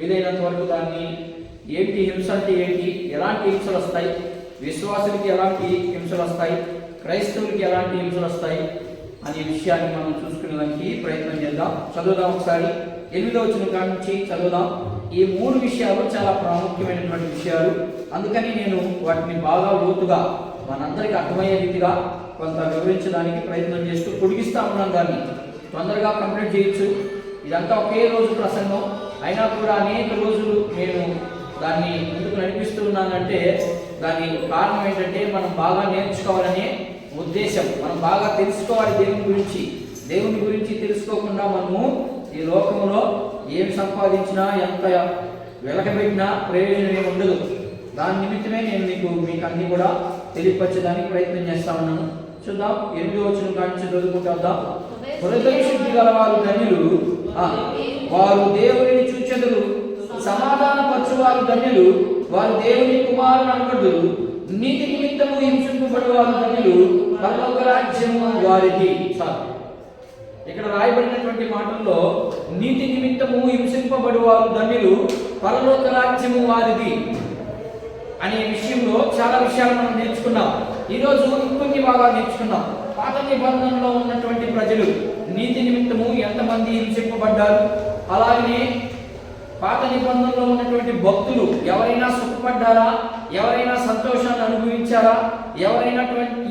వీలైనంత వరకు దాన్ని ఏంటి హింస అంటే ఏంటి, ఎలాంటి హింసలు వస్తాయి, విశ్వాసులకి ఎలాంటి హింసలు వస్తాయి, క్రైస్తవులకి ఎలాంటి హింసలు వస్తాయి అనే విషయాన్ని మనం చూసుకునేదానికి ప్రయత్నం చేద్దాం. చదువుదాం ఒకసారి 8వ వచనం కాడ నుంచి చదువుదాం. ఈ 3 విషయాలు చాలా ప్రాముఖ్యమైనటువంటి విషయాలు, అందుకని నేను వాటిని బాగా లోతుగా మనందరికీ అర్థమయ్యే రీతిగా కొంత వివరించడానికి ప్రయత్నం చేస్తూ పొడిగిస్తా ఉన్నాను. దాన్ని తొందరగా కంప్లీట్ చేయొచ్చు. ఇదంతా ఒకే రోజు ప్రసంగం అయినా కూడా అనేక రోజులు నేను దాన్ని ముందుకు నడిపిస్తూ ఉన్నానంటే దాని కారణం ఏంటంటే మనం బాగా నేర్చుకోవాలనే ఉద్దేశం. మనం బాగా తెలుసుకోవాలి దేవుని గురించి తెలుసుకోకుండా మనము ఈ లోకంలో ఏమి సంపాదించినా ఎంత వెలకబెట్టినా ప్రయోజనం ఏమి ఉండదు. దాని నిమిత్తమే నేను మీకు అన్ని కూడా తెలియపరచడానికి ప్రయత్నం చేస్తా ఉన్నాను. చూద్దాం 8వ వచనం కాడి నుంచి చదువుకుంటా. హృదయ శుద్ధి గల వారు ధన్యులు, వారు దేవుని చూచెదరు. సమాధాన పరచువారు ధన్యులు, వారు దేవుని కుమారులు అనబడుదురు. నీతి నిమిత్తము హింసింపబడు వారు ధన్యులు, పరలోక రాజ్యము వారిది. ఇక్కడ రాయబడినటువంటి మాటల్లో నీతి నిమిత్తము హింసింపబడు వారు ధన్యులు, పరలోక రాజ్యము వారిది అనే విషయంలో చాలా విషయాలు మనం నేర్చుకున్నాం. ఈరోజు ఇంకొన్ని భాగాలు నేర్చుకున్నాం. పాత నిబంధనలో ఉన్నటువంటి ప్రజలు నీతి నిమిత్తము ఎంతమంది హింసింపబడ్డారు, అలాగే పాత నిబంధనలో ఉన్నటువంటి భక్తులు ఎవరైనా సుఖపడ్డారా, ఎవరైనా సంతోషాన్ని అనుభవించారా, ఎవరైనా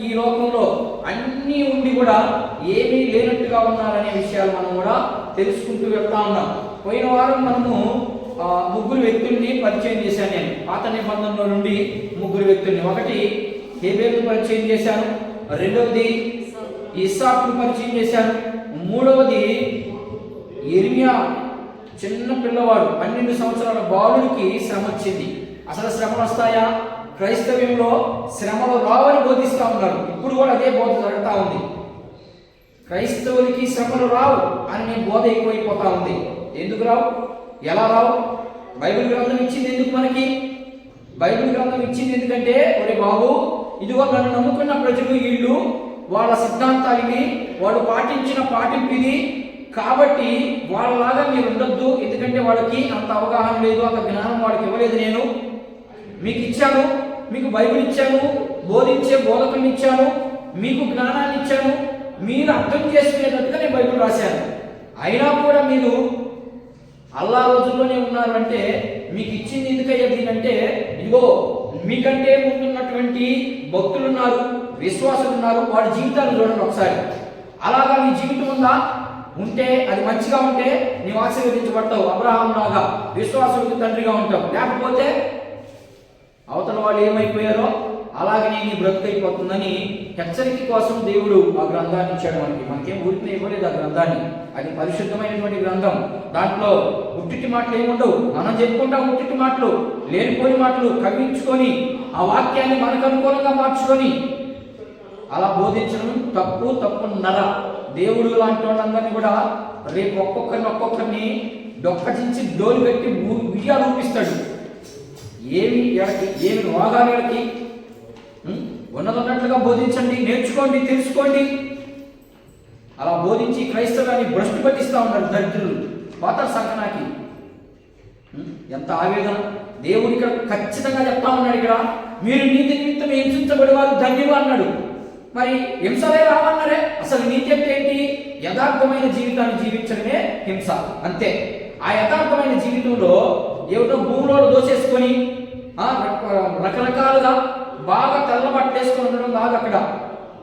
ఈ లోకంలో అన్నీ ఉండి కూడా ఏమీ లేనట్టుగా ఉన్నారనే విషయాలు మనం కూడా తెలుసుకుంటూ వెళ్తా ఉన్నాం. పోయిన వారం మనము 3 వ్యక్తుల్ని పరిచయం చేశాను. నేను పాత నిబంధనలో నుండి 3 వ్యక్తుల్ని, ఒకటి హేబేలును పరిచయం చేశాను, రెండవది ఇస్సాకును పరిచయం చేశాను, మూడవది యిర్మియా చిన్న పిల్లవాడు 12 సంవత్సరాల బాలుడికి శ్రమ వచ్చింది. అసలు శ్రమలు వస్తాయా? క్రైస్తవ్యంలో శ్రమలు రావని బోధిస్తూ ఉన్నారు. ఇప్పుడు కూడా అదే బోధ జరుగుతూ ఉంది. క్రైస్తవులకి శ్రమలు రావు అని బోధ ఎక్కువైపోతా ఉంది. ఎందుకు రావు, ఎలా రావు? బైబిల్ గ్రంథం ఇచ్చింది ఎందుకు మనకి? బైబిల్ గ్రంథం ఇచ్చింది ఎందుకంటే, ఒరే బాబు, ఇదిగో నన్ను నమ్ముకున్న ప్రజలు వీళ్ళు, వాళ్ళ సిద్ధాంతాలని వాళ్ళు పాటింపు ఇది, కాబట్టి వాళ్ళలాగా మీరు ఉండొద్దు. ఎందుకంటే వాళ్ళకి అంత అవగాహన లేదు, అంత జ్ఞానం వాళ్ళకి ఇవ్వలేదు. నేను మీకు ఇచ్చాను, మీకు బైబిల్ ఇచ్చాను, బోధించే బోధకుని ఇచ్చాను, మీకు జ్ఞానాన్ని ఇచ్చాను, మీరు అర్థం చేసుకునేటట్టుగా నేను బైబిల్ రాశాను. అయినా కూడా మీరు అల్లా రోజుల్లోనే ఉన్నారు అంటే మీకు ఇచ్చింది ఎందుకయ్యేది అంటే, ఇదిగో మీకంటే ముందున్నటువంటి భక్తులు ఉన్నారు, విశ్వాసులు ఉన్నారు, వాడి జీవితాలు చూడండి ఒకసారి. అలాగా నీ జీవితం ఉందా? ఉంటే అది మంచిగా ఉంటే నీవు ఆశీర్వదించబడతావు, అబ్రహాం లాగా విశ్వాసులకు తండ్రిగా ఉంటావు. లేకపోతే అవతల వాళ్ళు ఏమైపోయారో అలాగే నీ బ్రతుకైపోతుందని హెచ్చరిక కోసం దేవుడు ఆ గ్రంథాన్ని ఇచ్చాడు. మనకేం ఊరికే ఇవ్వలేదు ఆ గ్రంథాన్ని. అది పరిశుద్ధమైనటువంటి గ్రంథం. దాంట్లో ఉట్టిటి మాటలు ఏముండవు. మనం చెప్పుకుంటాం ఉట్టిటి మాటలు, లేనిపోని మాటలు కవించుకొని ఆ వాక్యాన్ని మనకు అనుకూలంగా మార్చుకొని అలా బోధించడం తప్పున్నర. దేవుడు లాంటి వాళ్ళందరినీ కూడా రేపు ఒక్కొక్కరిని డొక్కచించి డోలు పెట్టి విజయాలు చూపిస్తాడు. ఏమి రోగాలకి ఉన్నదన్నట్లుగా బోధించండి, నేర్చుకోండి, తెలుసుకోండి. అలా బోధించి క్రైస్తవాన్ని భ్రష్టు పట్టిస్తూ ఉన్నారు దరిద్రులు, పాత సంకనాకి. ఎంత ఆవేదన! దేవుడు ఇక్కడ ఖచ్చితంగా చెప్తా ఉన్నాడు. ఇక్కడ మీరు నీతి నిమిత్తం హింసించబడి వారు ధన్యులు అన్నాడు. మరి హింసలే రావన్నారే. అసలు నీతి అంటే ఏంటి? యథార్థమైన జీవితాన్ని జీవించడమే హింస, అంతే. ఆ యథార్థమైన జీవితంలో ఏమిటో భూమిలో దోసేసుకొని రకరకాలుగా బాగా తెల్లబట్టేసుకొని ఉండడం కాదు. అక్కడ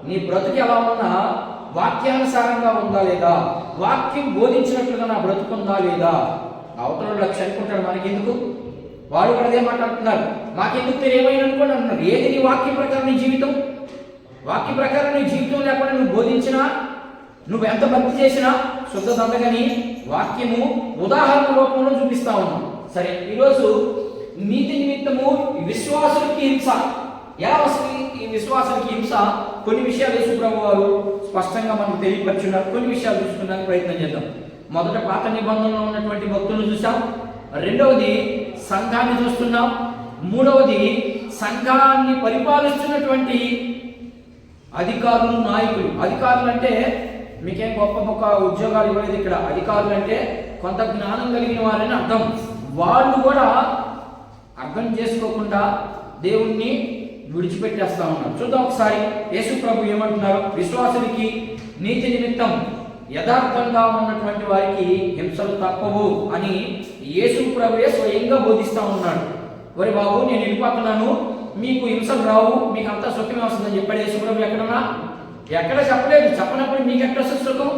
నీ బ్రతుకు ఎలా ఉన్నా వాక్యానుసారంగా ఉందా లేదా, వాక్యం బోధించినట్లుగా నా బ్రతుకుందా లేదా. అవతల లక్ష్యం అనుకుంటాడు, మనకెందుకు? వాడు కూడా అదే మాట్లాడుతున్నారు, మాకెందుకు మీరు ఏమైనా అనుకోండి అంటున్నారు. ఏది నీ వాక్యం ప్రకారం నీ జీవితం? వాక్య ప్రకారం నీ జీవితం లేకుండా నువ్వు బోధించినా, నువ్వు ఎంత భక్తి చేసినా శుద్ధత అందగాని వాక్యము ఉదాహరణ రూపంలో చూపిస్తా ఉన్నాం. సరే, ఈరోజు నీతి నిమిత్తము విశ్వాసులకి హింస ఎలా వస్తుంది? ఈ విశ్వాసులకి హింస కొన్ని విషయాలు యేసు ప్రభు వారు స్పష్టంగా మనకు తెలియపరుచున్నారు. కొన్ని విషయాలు చూసుకోవడానికి ప్రయత్నం చేద్దాం. మొదట పాత నిబంధనలో ఉన్నటువంటి భక్తులను చూసాం, రెండవది సంఘాన్ని చూస్తున్నాం, మూడవది సంఘాన్ని పరిపాలిస్తున్నటువంటి అధికారులు, నాయకులు. అధికారులు అంటే మీకేం గొప్ప ఉద్యోగాలు ఇవ్వలేదు ఇక్కడ. అధికారులు అంటే కొంత జ్ఞానం కలిగిన వారని అర్థం. వాళ్ళు కూడా అర్థం చేసుకోకుండా దేవుణ్ణి విడిచిపెట్టేస్తా ఉన్నారు. చూద్దాం ఒకసారి యేసు ప్రభు ఏమంటున్నారు. విశ్వాసులకి నీతి నిమిత్తం యథార్థంగా ఉన్నటువంటి వారికి హింసలు తప్పవు అని యేసు ప్రభువే స్వయంగా బోధిస్తూ ఉన్నాడు. ఒరే బాబు, నేను వెళ్ళిపోతున్నాను, మీకు హింసలు రావు, మీకు అంతా సుఖమే వస్తుందని చెప్పాడు యేసు ప్రభు. ఎక్కడన్నా ఎక్కడ చెప్పలేదు. చెప్పనప్పుడు మీకు ఎక్కడ సుఖం?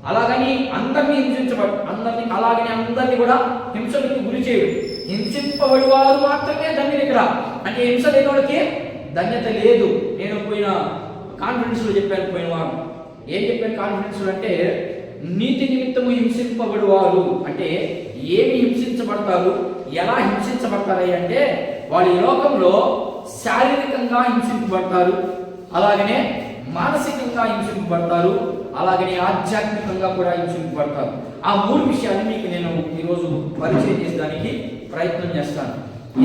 అలాగని అందరినీ అందరినీ కూడా హింసలకు గురి చేయడు. హింసింపబడి వారు మాత్రమే ధన్యులు. ఇక్కడ అంటే హింస లేని వాడికి ధన్యత లేదు. నేను పోయిన కాన్ఫరెన్స్లో చెప్పాను, పోయిన వారు ఏం చెప్పాను కాన్ఫరెన్స్లో అంటే, నీతి నిమిత్తము హింసింపబడువారు అంటే ఏమి హింసించబడతారు, ఎలా హింసించబడతారు అంటే, వాళ్ళు ఈ లోకంలో శారీరకంగా హింసింపబడతారు, అలాగనే మానసికంగా హింసింపబడతారు, అలాగనే ఆధ్యాత్మికంగా కూడా హింసింపబడతారు. ఆ మూడు విషయాలు మీకు నేను ఈరోజు పరిచయం చేసడానికి ప్రయత్నం చేస్తాను.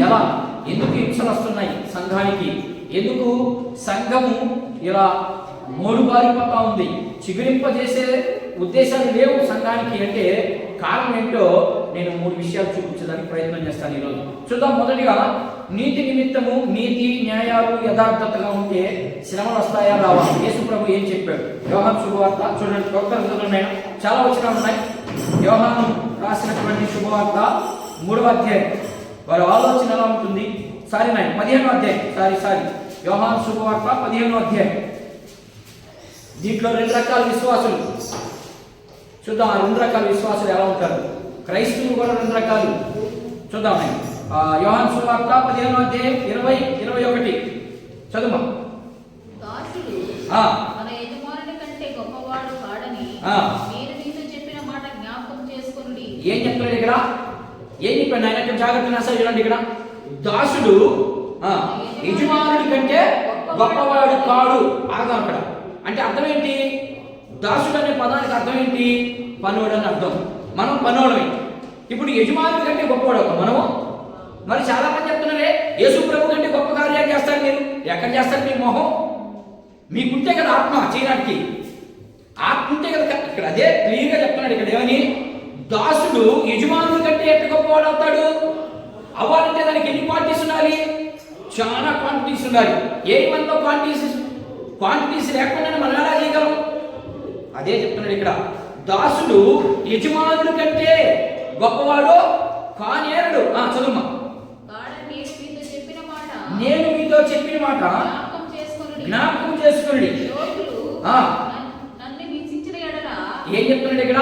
ఎలా, ఎందుకు హింసలు వస్తున్నాయి సంఘానికి, ఎందుకు సంఘము ఇలా మోడుబారిపోతా ఉంది, చిగురింపజేసే ఉద్దేశాలు లేవు సంఘానికి అంటే కారణం ఏంటో నేను మూడు విషయాలు చూపించడానికి ప్రయత్నం చేస్తాను ఈరోజు. చూద్దాం. మొదటిగా, నీతి నిమిత్తము నీతి న్యాయాలు యథార్థతగా ఉంటే శ్రమలు వస్తాయా రావా? యేసు ప్రభు ఏం చెప్పాడు? యోహాను శుభవార్త చూడండి, నేను చాలా వచనాలు ఉన్నాయి. యోహాను రాసినటువంటి శుభవార్త 3వ అధ్యాయం. వారి ఆలోచన ఎలా ఉంటుంది? 15వ అధ్యాయం. యోహాను శుభవార్త 15వ అధ్యాయం. దీంట్లో 2 రకాల విశ్వాసులు చూద్దాం. ఆ 2 రకాల విశ్వాసులు ఎలా ఉంటారు? క్రైస్తవులు కూడా 2 రకాలు చూద్దాం. యోహాను సువార్త 15వ అధ్యాయం 20-21 చదువు. దాసుడు మన యజమానుని కంటే గొప్పవాడు కాడని నేను నీతో చెప్పిన మాట జ్ఞాపకం చేసుకొనుడి. ఏం చెప్తున్నాడు ఇక్కడ? ఏం చెప్పాడు ఆయన? జాగ్రత్తగా అసలు చూడండి. ఇక్కడ దాసుడు యజమానుడి కంటే గొప్పవాడు కాడు. ఆగా అక్కడ అంటే అర్థం ఏంటి? దాసుడు అనే పదానికి అర్థం ఏంటి? పనోడు అని అర్థం. మనం పనోడమే. ఇప్పుడు యజమానుడి కంటే గొప్పవాడు మనము. మరి చాలా మంది చెప్తున్నారే, యేసు ప్రభు కంటే గొప్ప కార్యాలు చేస్తారు. మీరు ఎక్కడ చేస్తారు? మీ మొహం మీకుంటే కదా ఆత్మ చేయడానికి. ఆత్మ ఉంటే కదా. ఇక్కడ అదే క్లియర్గా చెప్తున్నాడు. ఇక్కడ ఏమని? దాసుడు యజమానుడి కంటే ఎట్లా గొప్పవాడు అవుతాడు? అవ్వాలంటే దానికి ఎన్ని క్వాంటిటీస్ ఉండాలి? చాలా క్వాంటిటీస్ ఉండాలి. ఏ మనలో క్వాంటిటీస్ లేకుండానే మనం ఎలా చేయగలం? అదే చెప్తున్నాడు ఇక్కడ. దాసుడు యజమానుడి కంటే గొప్పవాడు కానేరుడు. చదువుమా. నేను మీతో చెప్పిన మాట జ్ఞాపకం చేసుకుని. ఏం చెప్తున్నాడు ఇక్కడ?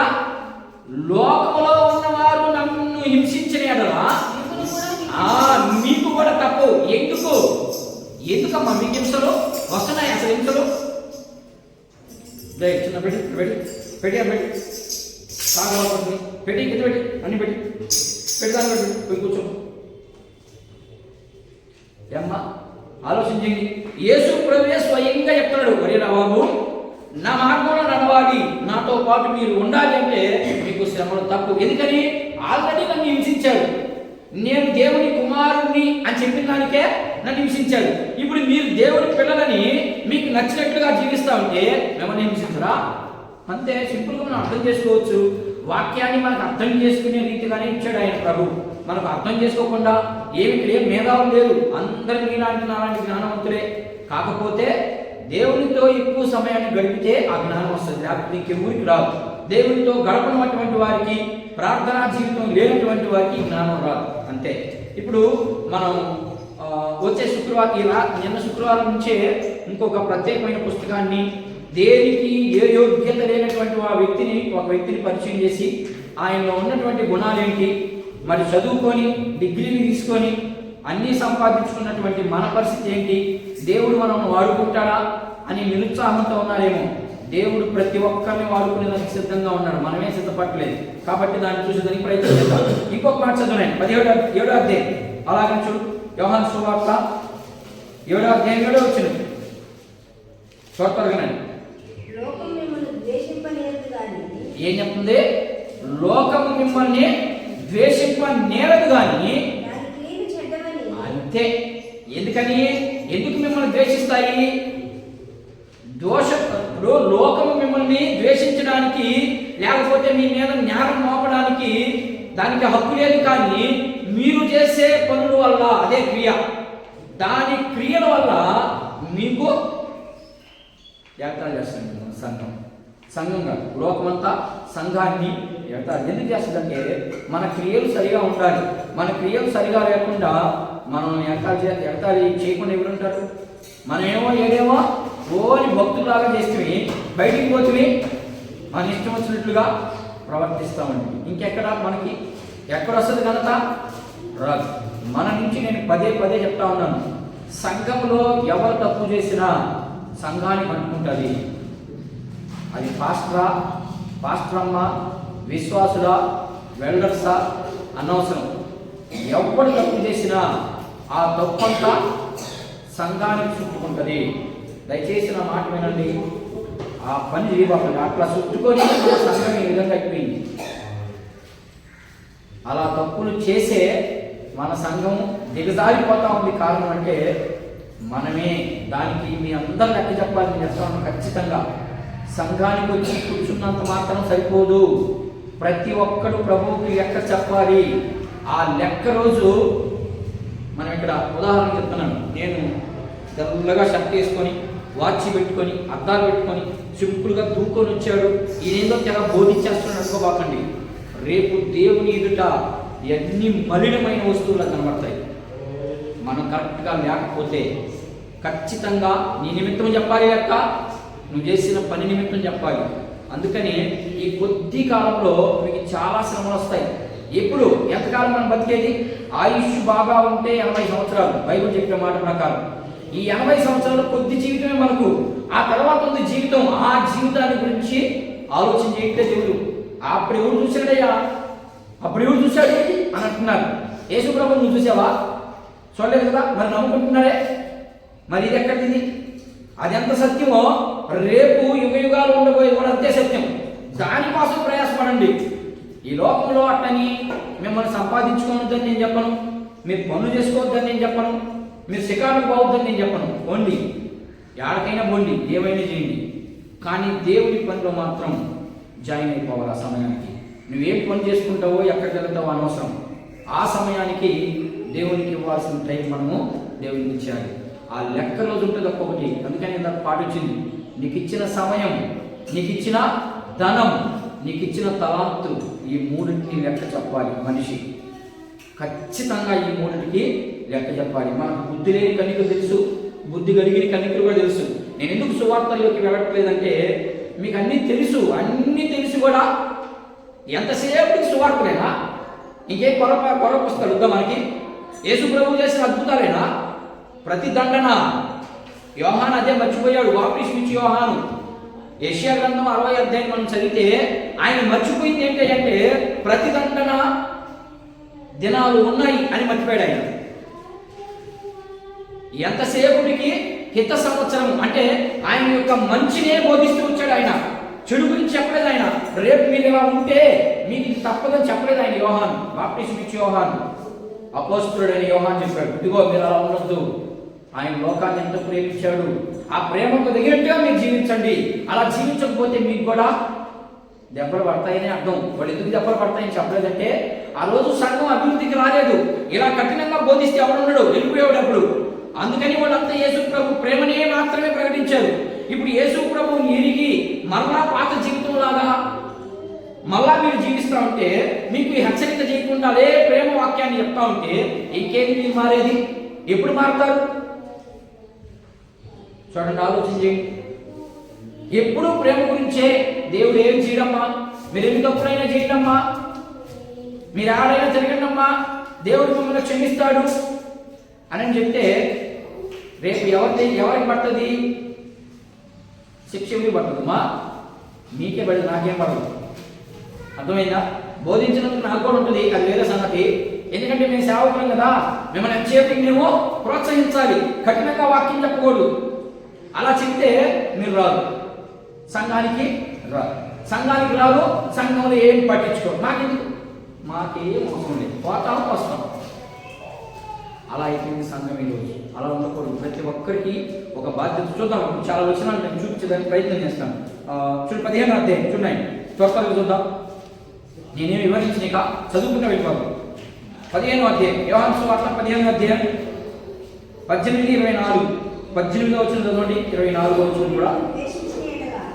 లోకములో ఉన్నవారు నన్ను హింసించిన ఎడల మీకు కూడా తప్పు. ఎందుకమ్మా మీకు హింసలు వస్తున్నాయి? అసలు హింసలు చిన్న పెట్టి కింద పెట్టి అన్ని దాన్ని పెట్టి కూర్చో. ఏమ్మా ఆలోచన చేయండి. యేసు ప్రభువే స్వయంగా చెప్తున్నాడు, ఒరే నా బాబు, నా మార్గంలో నడవాలి, నాతో పాటు మీరు ఉండాలి అంటే మీకు శ్రమలు తప్పు. ఎందుకని? ఆల్రెడీ నన్ను హింసించాడు. నేను దేవుని కుమారుణ్ణి అని చెప్పిన దానికే నన్ను హింసించాడు. ఇప్పుడు మీరు దేవుని పిల్లలని మీకు నచ్చినట్లుగా జీవిస్తా ఉంటే మిమ్మల్ని హింసించరా? అంతే సింపుల్గా మనం అర్థం చేసుకోవచ్చు. వాక్యాన్ని మనకు అర్థం చేసుకునే రీతిగానే ఇచ్చాడు ఆయన ప్రభు. మనకు అర్థం చేసుకోకుండా ఏం మేధావులు లేరు, అందరికీ ఇలాంటి నాలాంటి జ్ఞానవంతులే. కాకపోతే దేవునితో ఎక్కువ సమయాన్ని గడిపితే ఆ జ్ఞానం వస్తుంది, లేకపోతే ఇంకెవరికి రాదు. దేవునితో గడపనటువంటి వారికి, ప్రార్థనా జీవితం లేనటువంటి వారికి జ్ఞానం రాదు. అంతే. ఇప్పుడు మనం వచ్చే నిన్న శుక్రవారం నుంచే ఇంకొక ప్రత్యేకమైన పుస్తకాన్ని, దేనికి ఏ యోగ్యత లేనటువంటి ఒక వ్యక్తిని పరిచయం చేసి ఆయనలో ఉన్నటువంటి గుణాలేంటి, మరి చదువుకొని డిగ్రీని తీసుకొని అన్నీ సంపాదించుకున్నటువంటి మన పరిస్థితి ఏంటి, దేవుడు మనం వాడుకుంటాడా అని నిరుత్సాహంతో ఉన్నారేమో. దేవుడు ప్రతి ఒక్కరిని వాడుకునేదానికి సిద్ధంగా ఉన్నాడు, మనమే సిద్ధపట్టలేదు. కాబట్టి దాన్ని చూసేదానికి ప్రయత్నం చేద్దాం. ఇంకొక మాట చదువునండి, 17వ అధ్యాయం. అలాగే చూడు, యోహాను సువార్త 7వ అధ్యాయం 7వ వచనం త్వరగానండి. ఏం చెప్తుంది? లోకము మిమ్మల్ని ద్వేషింపనేరదు కానీ. అంతే. ఎందుకు మిమ్మల్ని ద్వేషిస్తాయి? లోకము మిమ్మల్ని ద్వేషించడానికి, లేకపోతే మీ మీద జ్ఞానం మోపడానికి దానికి హక్కు లేదు. కానీ మీరు చేసే పనుల వల్ల, అదే క్రియ, దాని క్రియల వల్ల మీకు ఎగతాళి చేస్తుంది సంఘం. సంఘం కాదు, లోకమంతా సంఘాన్ని ఎగతాళి ఎందుకు చేస్తుందంటే మన క్రియలు సరిగా ఉండాలి. మన క్రియలు సరిగా లేకుండా మనం ఎగతాళి చేయకుండా ఎవరుంటారు? మనమేమో ఏదేమో ఓని భక్తులాగా చేస్తే బయటికి పోతే మన ఇష్టం వచ్చినట్లుగా ప్రవర్తిస్తామండి. ఇంకెక్కడ మనకి ఎక్కడ వస్తుంది ఘనత? రాదు. మన నుంచి నేను పదే పదే చెప్తా ఉన్నాను, సంఘంలో ఎవరు తప్పు చేసినా సంఘానికి అంటుకుంటుంది. అది పాస్టరమ్మ, విశ్వాసుల, వెల్డర్సా అనవసరం. ఎవరు తప్పు చేసినా ఆ తప్పంతా సంఘానికి చుట్టుకుంటుంది. దయచేసి నా మాట వినండి, ఆ పని చేయబాకండి. అట్లా చుట్టుకొని సంఘం ఈ విధంగా అయిపోయింది. అలా తప్పులు చేసే మన సంఘం దిగజారిపోతా ఉంది. కారణం అంటే మనమే. దానికి మీ అందరూ లెక్క చెప్పాలి. నేను చెప్తాను ఖచ్చితంగా. సంఘానికి వచ్చి కూర్చున్నంత మాత్రం సరిపోదు. ప్రతి ఒక్కరు ప్రభువుకి లెక్క చెప్పాలి. ఆ లెక్క రోజు మనం ఇక్కడ ఉదాహరణ చెప్తున్నాను. నేను తెల్లగా షర్ట్ వేసుకొని, వాచ్ పెట్టుకొని, అద్దాలు పెట్టుకొని, సింపుల్గా దూకొని వచ్చాడు, ఈయనేదో తెగ బోధించేస్తున్నాడు అనుకోబాకండి. రేపు దేవుని ఎదుట ఎన్ని మలినమైన వస్తువులు కనబడతాయి. మనం కరెక్ట్గా లేకపోతే ఖచ్చితంగా నీ నిమిత్తం చెప్పాలి లెక్క, నువ్వు చేసిన పని నిమిత్తం చెప్పాలి. అందుకని ఈ కొద్ది కాలంలో మీకు చాలా శ్రమలు వస్తాయి. ఎప్పుడు ఎంతకాలం మనం బతికేది? ఆయుష్ బాగా ఉంటే 80 సంవత్సరాలు బైబిల్ చెప్పే మాట ప్రకారం. ఈ 80 సంవత్సరాలు కొద్ది జీవితమే మనకు. ఆ తర్వాత ఉంది జీవితం. ఆ జీవితాన్ని గురించి ఆలోచన చేయట్లే దేవుడు. అప్పుడు ఎవరు చూశాడయ్యా, అప్పుడు ఎవరు చూశాడు అని అంటున్నారు. యేసు ప్రభువు నువ్వు చూసావా? చూడలేదు కదా, మరి నమ్ముకుంటున్నారే. మరి ఇది ఎక్కడిది? అది ఎంత సత్యమో రేపు యుగ యుగాలు ఉండబోయే కూడా అంతే సత్యం. దానికోసం ప్రయాసపడండి. ఈ లోకంలో అట్టని మిమ్మల్ని సంపాదించుకోవద్దని నేను చెప్పను, మీరు పనులు చేసుకోవద్దని నేను చెప్పను, మీరు శిఖాలకు పోవద్దని నేను చెప్పను. బొండి ఎక్కడికైనా బొండి, ఏమైనా చేయండి. కానీ దేవుడి పనిలో మాత్రం జాయిన్ అయిపోవాలి. ఆ సమయానికి నువ్వేం పని చేసుకుంటావో, ఎక్కడికి వెళ్తావో అనవసరం. ఆ సమయానికి దేవునికి ఇవ్వాల్సిన టైం మనము దేవునికి ఇచ్చాలి. ఆ లెక్క రోజు ఉంటుంది ఒక్కొక్కటి. అందుకని నాకు పాట వచ్చింది, నీకు ఇచ్చిన సమయం, నీకు ఇచ్చిన ధనం, నీకు ఇచ్చిన తలాంతు, ఈ మూడింటిని లెక్క చెప్పాలి. మనిషి ఖచ్చితంగా ఈ మూడింటికి లెక్క చెప్పాలి. మనకు బుద్ధి లేని కన్నికలు తెలుసు, బుద్ధి కలిగిన కన్నికలు కూడా తెలుసు. నేను ఎందుకు సువార్తల్లోకి వెళ్ళట్లేదంటే మీకు అన్నీ తెలుసు. అన్నీ తెలిసి కూడా ఎంతసేపు సువార్తలేనా? ఇంకేం కొర పుస్తకాలు మనకి? యేసు ప్రభువు చేసిన అద్భుతాలేనా? ప్రతి దండన యోహాను అదే మర్చిపోయాడు. బాప్టిస్మం ఇచ్చి యోహాను యెషయా గ్రంథం 60వ అధ్యాయం మనం చదివితే ఆయన మర్చిపోయింది ఏంటంటే ప్రతి దండన దినాలు ఉన్నాయి అని మర్చిపోయాడు. ఆయన ఎంతసేపుడికి హిత సంవత్సరం అంటే ఆయన యొక్క మంచినే బోధిస్తూ వచ్చాడు. ఆయన చెడు గురించి చెప్పలేదు. ఆయన రేపు మీరు ఇలా ఉంటే మీకు ఇది తప్పదని చెప్పలేదు. ఆయన యోహాను, బాప్టిస్మం ఇచ్చి యోహాను, అపోస్తలుడైన యోహాను చెప్పాడు, ఇదిగో మీరు అలా ఉండొద్దు. ఆయన లోకాన్ని ఎంత ప్రేమించాడు, ఆ ప్రేమకు తగినట్టుగా మీరు జీవించండి. అలా జీవించకపోతే మీకు కూడా దెబ్బలు పడతాయని అర్థం. వాళ్ళు ఎందుకు దెబ్బలు పడతాయని చెప్పలేదంటే ఆ రోజు సంఘం అభివృద్ధికి రాలేదు. ఇలా కఠినంగా బోధిస్తే ఎవడున్నాడు? వెళ్ళిపోయాడు అప్పుడు. అందుకని వాళ్ళంతా యేసు ప్రభు ప్రేమనే మాత్రమే ప్రకటించారు. ఇప్పుడు యేసు ప్రభువుని ఎరిగి మరలా పాత జీవితం లాగా మళ్ళా మీరు జీవిస్తూ ఉంటే, మీకు హెచ్చరిక చేయకుండా అదే ప్రేమ వాక్యాన్ని చెప్తా ఉంటే ఇంకేమి మీరు మారేది? ఎప్పుడు మారుతారు? చూడండి, ఆలోచన చేయండి. ఎప్పుడు ప్రేమ గురించే దేవుడు ఏం చేయడమ్మా, మీరు ఎన్ని తప్పులైనా చేయడమ్మా, మీరు ఆడైనా తిరగండమ్మా, దేవుడు మిమ్మల్ని క్షమిస్తాడు అని చెప్తే రేపు ఎవరికి పడుతుంది? శిక్ష ఎవరికి పడుతుందమ్మా? మీకే పడదు, నాకేం పడదు. అర్థమైందా? బోధించినందుకు నాకు కూడా ఉంటుంది, అది వేరే సంగతి. ఎందుకంటే మేము సేవకులం కదా, మిమ్మల్ని ఎంతసేపు మేము ప్రోత్సహించాలి, కఠినంగా వాక్యం చెప్పకూడదు. అలా చెప్తే మీరు రాదు, సంఘానికి రాదు. సంఘానికి రాదు, సంఘంలో ఏం పట్టించుకోరు. మాకేం అవసరం లేదు, పోతాం వస్తాం. అలా అయిపోయింది సంఘం ఈరోజు. అలా ఉండకూడదు. ప్రతి ఒక్కరికి ఒక బాధ్యత. చూద్దాం, చాలా వచనాలు నేను చూపించడానికి ప్రయత్నం చేస్తాను. చూడు 15వ అధ్యాయం చూడండి, త్వరగా చూద్దాం. నేనేం వివరించినాక చదువుకున్న వెళ్ళిపోతాం. 15వ అధ్యాయం యోహాను సువార్త 15వ అధ్యాయం 18-24 18వ వచనం చదవండి. 24వ వచనం కూడా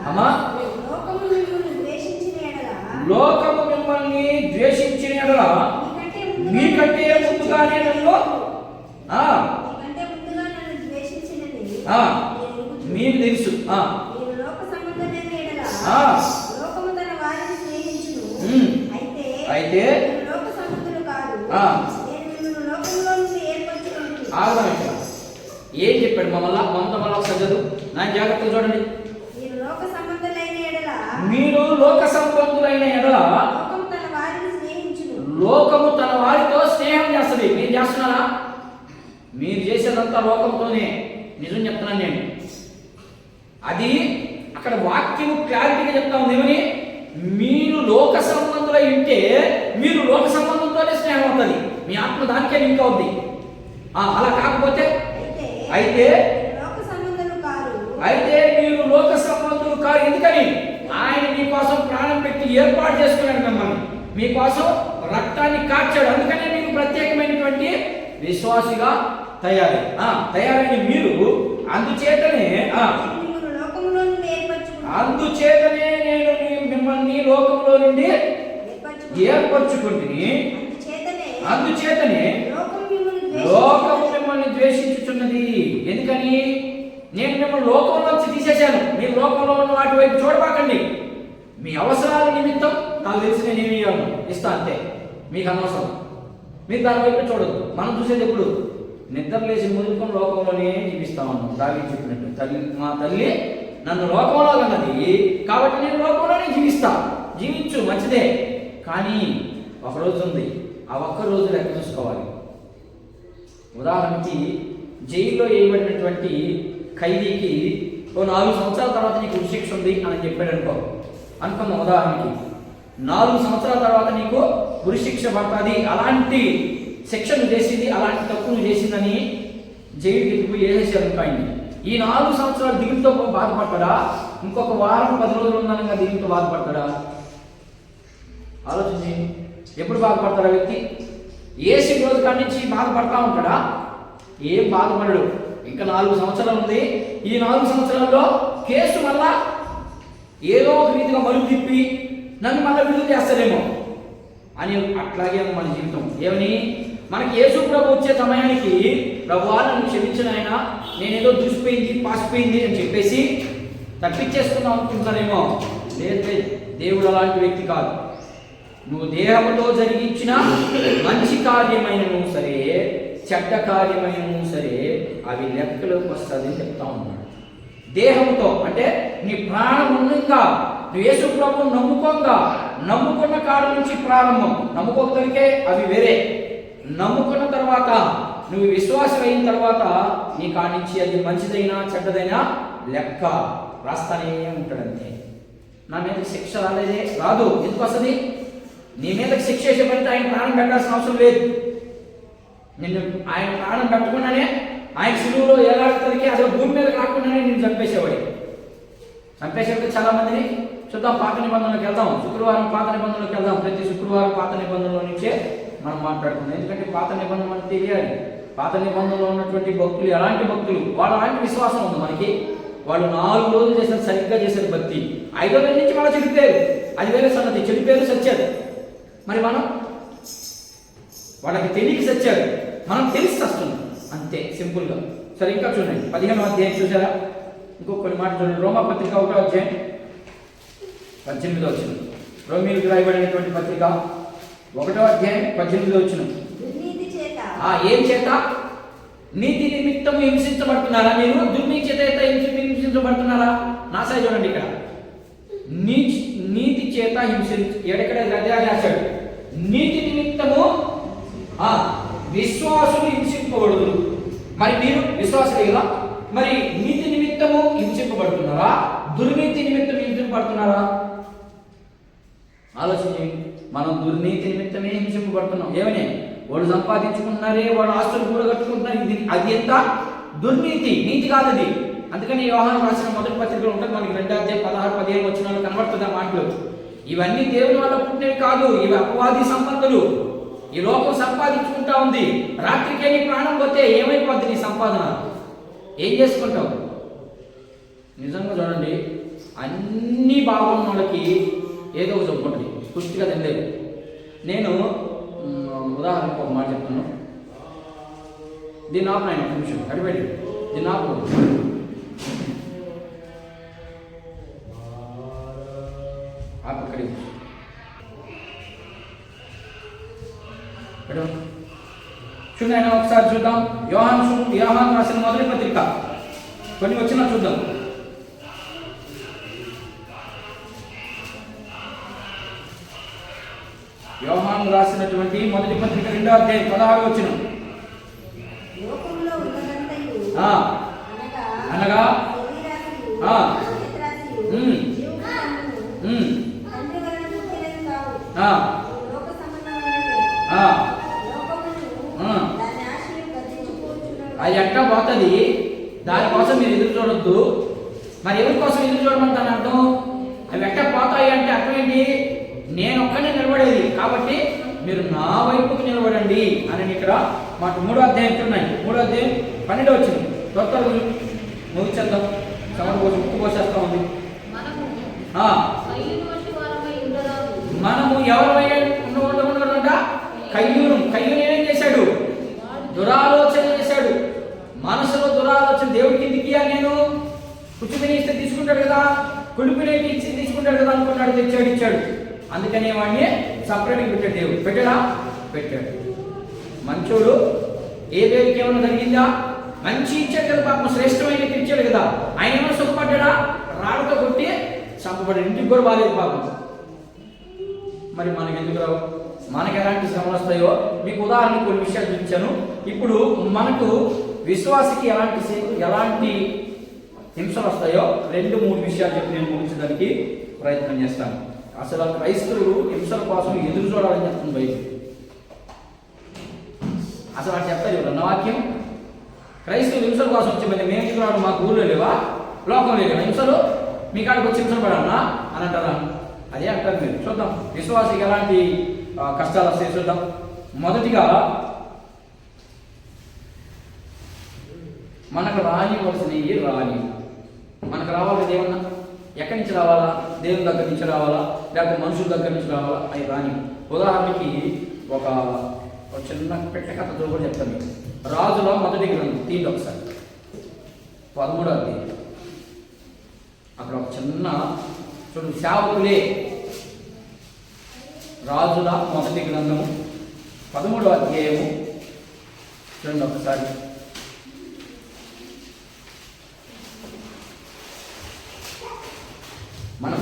అమ్మా, లోకము మిమ్మల్ని ద్వేషించిన యెడల మీకంటే ముందుగానే నన్ను మీకు తెలుసు. అయితే ఏం చెప్పాడు మమ్మల్ని చదువు నా జాగ్రత్తగా చూడండి. మీరు లోక సంబంధులైన ఎడల లోకము తన వారితో స్నేహం చేస్తుంది. మీరు చేస్తున్నారా? మీరు చేసేదంతా లోకంతోనే. నిజం చెప్తున్నాను నేను. అది అక్కడ వాక్యం క్లారిటీగా చెప్తా ఉంది. ఏమని? మీరు లోక సంబంధులై ఉంటే మీరు లోక సంబంధంతోనే స్నేహం అవుతుంది. మీ ఆత్మ దానికే లింక్ అవుద్ది. అలా కాకపోతే అయితే మీరు లోక సంబంధులు కారు. ఎందుకని? ఆయన మీకోసం ప్రాణం పెట్టి ఏర్పాటు చేసుకున్నాడు మిమ్మల్ని, మీకోసం రక్తాన్ని కార్చాడు. అందుకనే మీకు ప్రత్యేకమైనటువంటి విశ్వాసిగా తయారైన మీరు అందుచేతనే నేను మిమ్మల్ని లోకంలో నుండి ఏర్పరచుకుంటుని. అందుచేతనే లోకము మిమ్మల్ని ద్వేషించుచున్నది. ఎందుకని? నేను మిమ్మల్ని లోకంలోంచి తీసేశాను. మీరు లోకంలో ఉన్న వాటి వైపు చూడబాకండి. మీ అవసరాల నిమిత్తం నాకు తెలిసి నేను ఏమి ఇస్తా అంతే. మీకు అనవసరం. మీరు దాని వైపు చూడద్దు. మనం చూసేది ఎప్పుడు? నిద్ర లేచి మొదలుకొని లోకంలోనే జీవిస్తా ఉన్నాం. దావీదు చెప్పినట్టు, మా తల్లి నన్ను లోకంలో కన్నది కాబట్టి నేను లోకంలోనే జీవిస్తా. జీవించు, మంచిదే. కానీ ఒకరోజు ఉంది. ఆ ఒక్కరోజు లెక్క చూసుకోవాలి. ఉదాహరణకి జైల్లో వేయబడినటువంటి ఖైదీకి 4 సంవత్సరాల తర్వాత నీకు ఉరిశిక్ష ఉంది అని చెప్పాడు అనుకున్న ఉదాహరణకి 4 సంవత్సరాల తర్వాత నీకు ఉరిశిక్ష పడుతుంది. అలాంటి శిక్షను చేసింది, అలాంటి తప్పును చేసిందని జైలుకి ఎత్తుకుపోయి వేసేసారు అనుకోండి. ఈ 4 సంవత్సరాలు దిగులతో బాధపడతాడా? ఇంకొక వారం 10 రోజులు ఉన్నాను దిగులతో బాధపడతాడా? ఆలోచించి ఎప్పుడు బాధపడతాడా వ్యక్తి? ఏసీ రోజు కాడి నుంచి బాధపడతా ఉంటాడా? ఏం బాధపడడు. ఇంకా 4 సంవత్సరాలు ఉంది. ఈ 4 సంవత్సరాల్లో కేసు మళ్ళా ఏదో ఒక రీతిగా మలుపు తిప్పి నన్ను మళ్ళీ విడుదల చేస్తారేమో అని అట్లాగే మన జీవితం. ఏమని? మనకి యేసు ప్రభు వచ్చే సమయానికి ప్రభువా నన్ను క్షమించిన ఆయన, నేనేదో దూసిపోయింది పాసిపోయింది అని చెప్పేసి తప్పించేసుకుందాం అనుకుంటారేమో. లేదు, దేవుడు అలాంటి వ్యక్తి కాదు. నువ్వు దేహంతో జరిగించిన మంచి కార్యమైనను సరే, చెడ్డ కార్యమైనను సరే అవి లెక్కలోకి వస్తుందని చెప్తా ఉన్నాడు. దేహంతో అంటే నీ ప్రాణం ఉన్నంగా నువ్వు యేసు ప్రభువును నమ్ముకున్న కాడ నుంచి ప్రారంభం. నమ్ముకోగలిగే అవి వేరే. నమ్ముకున్న తర్వాత నువ్వు విశ్వాసం అయిన తర్వాత నీ కాడి నుంచి అది మంచిదైనా చెడ్డదైనా లెక్క రాస్తానే ఉంటాడంతే. నా మీద శిక్ష రాదు. ఎందుకు వస్తుంది? నీ మీద శిక్ష వేసే పడితే ఆయన ప్రాణం పెట్టాల్సిన అవసరం లేదు. నిన్ను ఆయన ప్రాణం పెట్టకుండానే ఆయన శిలువలో ఎలాడికి అసలు భూమి మీద రాకుండానే నేను చంపేసేవాడు. చాలా మందిని చూద్దాం. పాత నిబంధనలోకి వెళ్దాం. శుక్రవారం పాత నిబంధనలోకి వెళ్దాం. ప్రతి శుక్రవారం పాత నిబంధనలో నుంచే మనం మాట్లాడుకుందాం. ఎందుకంటే పాత నిబంధన మనకు తెలియాలి. పాత నిబంధనలో ఉన్నటువంటి భక్తులు ఎలాంటి భక్తులు, వాళ్ళ అలాంటి విశ్వాసం ఉంది మనకి. వాళ్ళు 4 రోజులు చేశారు, సరిగ్గా చేశారు భక్తి. 5వ రోజు నుంచి వాళ్ళు చెడిపోయారు. అది వేరే సంగతి. చెడిపోయారు, సచ్చారు. మరి మనం వాళ్ళకి తెలియక సచ్చారు, మనం తెలిసి వస్తున్నాం అంతే, సింపుల్గా. సరే ఇంకా చూడండి 15వ అధ్యాయం చూసారా? ఇంకొక మాట చూడండి. రోమా పత్రిక 1వ అధ్యాయం 18వ వచనం. రోమీయులకు రాయబడినటువంటి పత్రిక 1వ అధ్యాయం 18వ వచనం. ఏం చేత? నీతి నిమిత్తం హింసించబడుతున్నారా? మీరు దుర్నీతి చేత హింసించబడుతున్నారా? నా సై చూడండి ఇక్కడ. నీతి చేత ఎక్కడెక్కడ రాశాడు? నీతి నిమిత్తము విశ్వాసులు హింసింపబడదు. మరి మీరు విశ్వాసులు కదా? మరి నీతి నిమిత్తము హింసింపబడుతున్నారా? దుర్నీతి నిమిత్తం హింసింపబడుతున్నారా? ఆలోచించి. మనం దుర్నీతి నిమిత్తమే హింసింపబడుతున్నాం. ఏమని? వాడు సంపాదించుకుంటున్నారే, వాడు ఆస్తులు కూడా కట్టుకుంటున్నారు. అది ఎంత దుర్నీతి, నీతి కాదు అది. అందుకని యోహాను రాసిన మొదటి పత్రికలో ఉంటుంది మనకి 2వ అధ్యాయం 16-17 వచనాలు కనబడుతుంది ఆ మాటలు. ఇవన్నీ దేవుని వల్ల పుట్టినవి కాదు, ఇవి అపవాది సంపదలు. ఈ లోకం సంపాదించుకుంటా ఉంది. రాత్రికే నీ ప్రాణం పోతే ఏమైపోద్ది నీ సంపాదన? ఏం చేసుకుంటావు? నిజంగా చూడండి, అన్ని బాగున్న వాళ్ళకి ఏదో ఒక జబ్బు ఉంటుంది, పుష్టిగా తినలేదు. నేను ఉదాహరణకు ఒక మాట చెప్తాను. దీన్ని ఆపు నాయన, ఒక నిమిషం అడిపెట్టి, దీన్ని ఆపు. అక్కడి చూడండి, ఒకసారి చూద్దాం. యోహాను రాసిన మొదటి పత్రిక కొన్ని వచ్చినా చూద్దాం. యోహాను రాసినటువంటి మొదటి పత్రిక 2వ అధ్యాయం 16వ వచనం. అనగా అది ఎట్లా పోతుంది, దానికోసం మీరు ఎదురు చూడొద్దు. మరి ఎవరి కోసం ఎదురు చూడమంటాను అర్థం? అవి ఎట్లా పోతాయి అంటే అర్థం ఏంటి? నేను ఒక్కనే నిలబడేది కాబట్టి మీరు నా వైపుకు నిలబడండి అని ఇక్కడ మాకు 3వ అధ్యాయం ఉన్నాయి. 3వ అధ్యాయం 12వ వచనం. త్వరగా ముగిచేద్దాం, సమర్ కోసం ఉప్పు పోసేస్తా ఉంది. మనము ఎవరై ఉండకూడదంట. కయ్యూను ఏం చేశాడు? దురాలోచన చేశాడు. మనసులో దురాలోచన. దేవుడికి ఎందుకు ఇయ్యాలి? నేను కుచ్చుమిని ఇస్తే తీసుకుంటాడు కదా, కుడిపినేటి ఇచ్చి తీసుకుంటాడు కదా అనుకున్నాడు, తెచ్చాడు, ఇచ్చాడు. అందుకనే వాడిని సపరేట్గా పెట్టాడు దేవుడు. పెట్టాడా? పెట్టాడు. మంచోడు. ఏ దేవుడికి ఏమైనా జరిగిందా? మంచి ఇచ్చాడు కదా, పాపం శ్రేష్టమైన ఇచ్చాడు కదా. ఆయన ఏమైనా సుఖపడ్డా? రాళ్ళతో కొట్టి చంపబడి, ఇంటికి కూడా బాలేదు పాపం. మరి మనకి ఎందుకు రావు? మనకి ఎలాంటి శ్రమలు వస్తాయో మీకు ఉదాహరణ కొన్ని విషయాలు చూపించాను. ఇప్పుడు మనకు విశ్వాసకి ఎలాంటి హింసలు వస్తాయో 2-3 విషయాలు చెప్పి నేను ముగించడానికి ప్రయత్నం చేస్తాను. అసలు క్రైస్తవులు హింసల కోసం ఎదురు చూడాలని చెప్తుంది బయట. అసలు అటు చెప్తారు ఎవరన్న వాక్యం? క్రైస్తవులు హింసల కోసం వచ్చి మరి మేము చూడాలి, మాకు ఊళ్ళో లేవా, లోకంలో లేవా హింసలు? మీ కాడికి వచ్చి హింసలు పడాలన్నా అని అంటారా? అదే అంటారు మీరు. చూద్దాం విశ్వాసకి ఎలాంటి కష్టాలు వస్తాయి చూద్దాం. మొదటిగా మనకు రానివలసినవి రాని. మనకు రావాలి ఏమన్నా? ఎక్కడి నుంచి రావాలా? దేవుని దగ్గర నుంచి రావాలా, లేకపోతే మనుషుల దగ్గర నుంచి రావాలా? అవి రాని. ఉదాహరణకి ఒక చిన్న పెట్ట కథ కూడా చెప్తాను. రాజుల మొదటి గ్రంథం తీయండి ఒకసారి, 13వ అధ్యాయం. అక్కడ ఒక చిన్న చూడు, సేవకులే. రాజుల మొదటి గ్రంథము 13వ అధ్యాయము చూడండి ఒకసారి. మన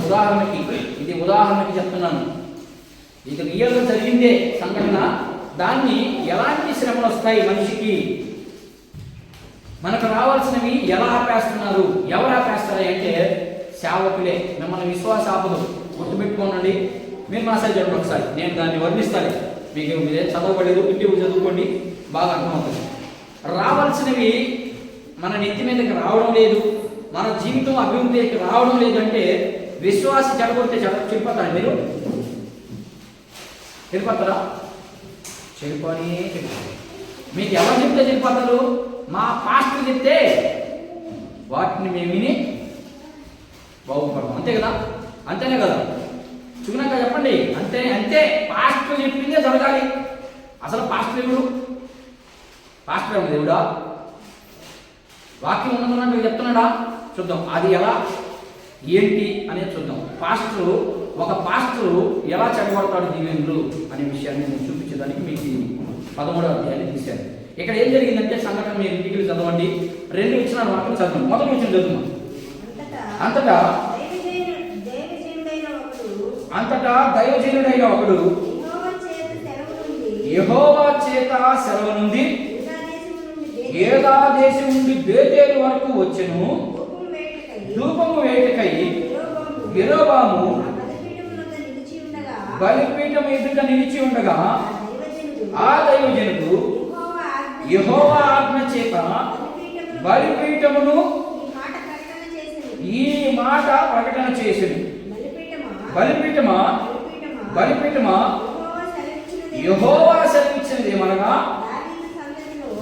ఇది ఉదాహరణకి చెప్తున్నాను. ఇది రియల్గా జరిగిందే సంఘటన. దాన్ని ఎలాంటి శ్రమలు వస్తాయి మనిషికి, మనకు రావాల్సినవి ఎలా ఆపేస్తున్నారు? ఎవరు ఆపేస్తారు అంటే సేవకులే. మిమ్మల్ని విశ్వాస ఆపదు, గుర్తుపెట్టుకోనండి. మీరు మాసాలు చెప్పండి ఒకసారి, నేను దాన్ని వర్ణిస్తాను. మీరేం చదవబడలేదు, ఇంటికి చదువుకోండి, బాగా అర్థమవుతుంది. రావాల్సినవి మన నెత్తి మీదకి రావడం లేదు, మన జీవితం అభివృద్ధికి రావడం లేదంటే విశ్వాస చెడగొడితే చెడిపోతారు. మీరు చెడిపోతారా? చెడిపోనే చెడిపోతారు. మీకు ఎవరు చెప్తే చెడిపోతారు? మా పాస్టర్ చెప్తే వాటిని మేము విని బాగుపడతాం. అంతే కదా? అంతేనే కదా? చుకున్నాక చెప్పండి. అంతే పాస్టర్ చెప్పిందే జరగాలి. అసలు పాస్టర్ ఎవరు? పాస్టర్ ఏమో దేవుడా? వాక్యం ఉన్నదన్నట్టు చెప్తున్నాడా? చూద్దాం అది ఎలా ఏంటి అనేది చూద్దాం. ఒక పాస్టరు ఎలా చెడగొడతాడు దీవెనలు అనే విషయాన్ని నేను చూపించడానికి మీకు 13వ అధ్యాయాన్ని తీశాను. ఇక్కడ ఏం జరిగిందంటే సంఘటన మీరు ఇంటికి చదవండి. 2 వచనాలు మాత్రం చదవండి. మొదటి వచనం చదువుతాం. అంతటా దైవజనుడైన ఒకడు యెహోవా చేత సెలవు నుండి యూదా దేశం నుండి బేతేలు వరకు వచ్చెను. ధూపము వేటకై యెరోబాము బలిపీఠం ఎదుట నిలిచి ఉండగా ఆ దైవజనుడు యెహోవా ఆజ్ఞ చేత బలిపీఠమును ఈ మాట ప్రకటన చేసెను. బలిపీఠమా బలిపీఠమా యెహోవా సెలవిచ్చినది ఏమనగా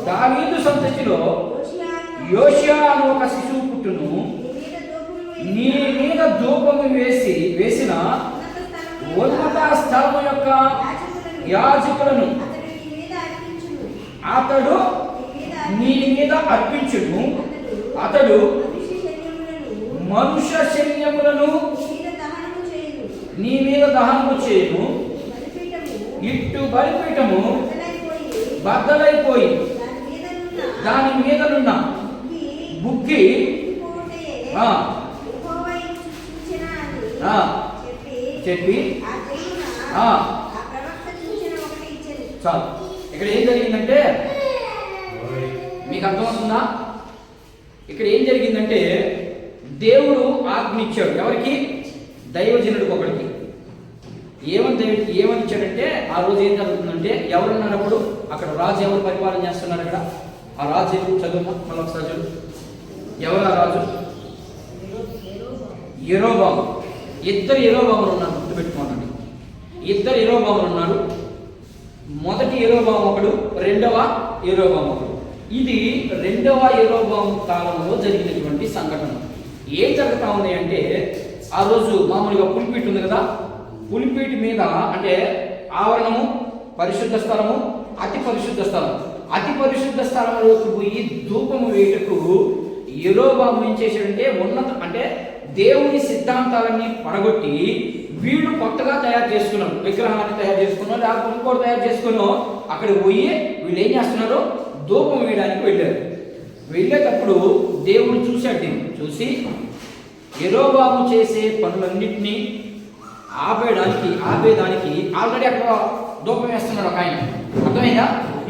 దావీదు సంతతిలో యోషియా అను ఒక శిశువు పుట్టును, నీ మీద ధూపము వేసిన ఉన్నత స్థలము యొక్క యాజకులను అతడు నీ మీద అర్పించును. అతడు మనుష్య శల్యములను నీ మీద దహనము చేయును. ఇట్టు బలిపీఠము బద్దలైపోయి దాని మీదనున్న బుగ్గి చెప్పి చాలు. ఇక్కడ ఏం జరిగిందంటే మీకు అర్థమవుతుందా? ఇక్కడ ఏం జరిగిందంటే దేవుడు ఆజ్ఞ ఇచ్చాడు. ఎవరికి? దైవజనుడికి ఒకరికి. ఏమని ఇచ్చాడంటే ఆ రోజు ఏం జరుగుతుందంటే ఎవరున్నప్పుడు అక్కడ రాజు ఎవరు పరిపాలన చేస్తున్నారు? అక్కడ ఆ రాజు చదువు మళ్ళీ ఒకసారి చదువు. ఎవరు ఆ రాజు? యెరోబాము. ఇద్దరు యెరోబాములు ఉన్నారు, గుర్తుపెట్టుకోనండి. ఇద్దరు యెరోబాములు ఉన్నారు. మొదటి యెరోబాము ఒకడు, రెండవ యెరోబాము ఒకడు. ఇది రెండవ యెరోబాము కాలంలో జరిగినటువంటి సంఘటన. ఏం జరుగుతా ఉంది అంటే ఆ రోజు మామూలుగా పులిపీట ఉంది కదా, పులిపీట మీద అంటే ఆవరణము, పరిశుద్ధ స్థలము, అతి పరిశుద్ధ స్థలం. అతి పరిశుద్ధ స్థలంలోకి పోయి ధూపము వేయటకు యెరోబాము ఏం చేశాడంటే అంటే దేవుని సిద్ధాంతాలన్నీ పడగొట్టి వీళ్ళు కొత్తగా తయారు చేసుకున్నారు, విగ్రహాన్ని తయారు చేసుకున్నారు, లేకపోతే ఇంకోటి తయారు చేసుకున్నాం. అక్కడ పోయి వీళ్ళు ఏం చేస్తున్నారు? ధూపం వేయడానికి వెళ్ళారు. వెళ్ళేటప్పుడు దేవుడు చూశాడు. చూసి యెరోబాము చేసే పనులన్నింటినీ ఆపేదానికి ఆల్రెడీ అక్కడ ధూపం వేస్తున్నాడు ఒక ఆయన. అర్థమైందా?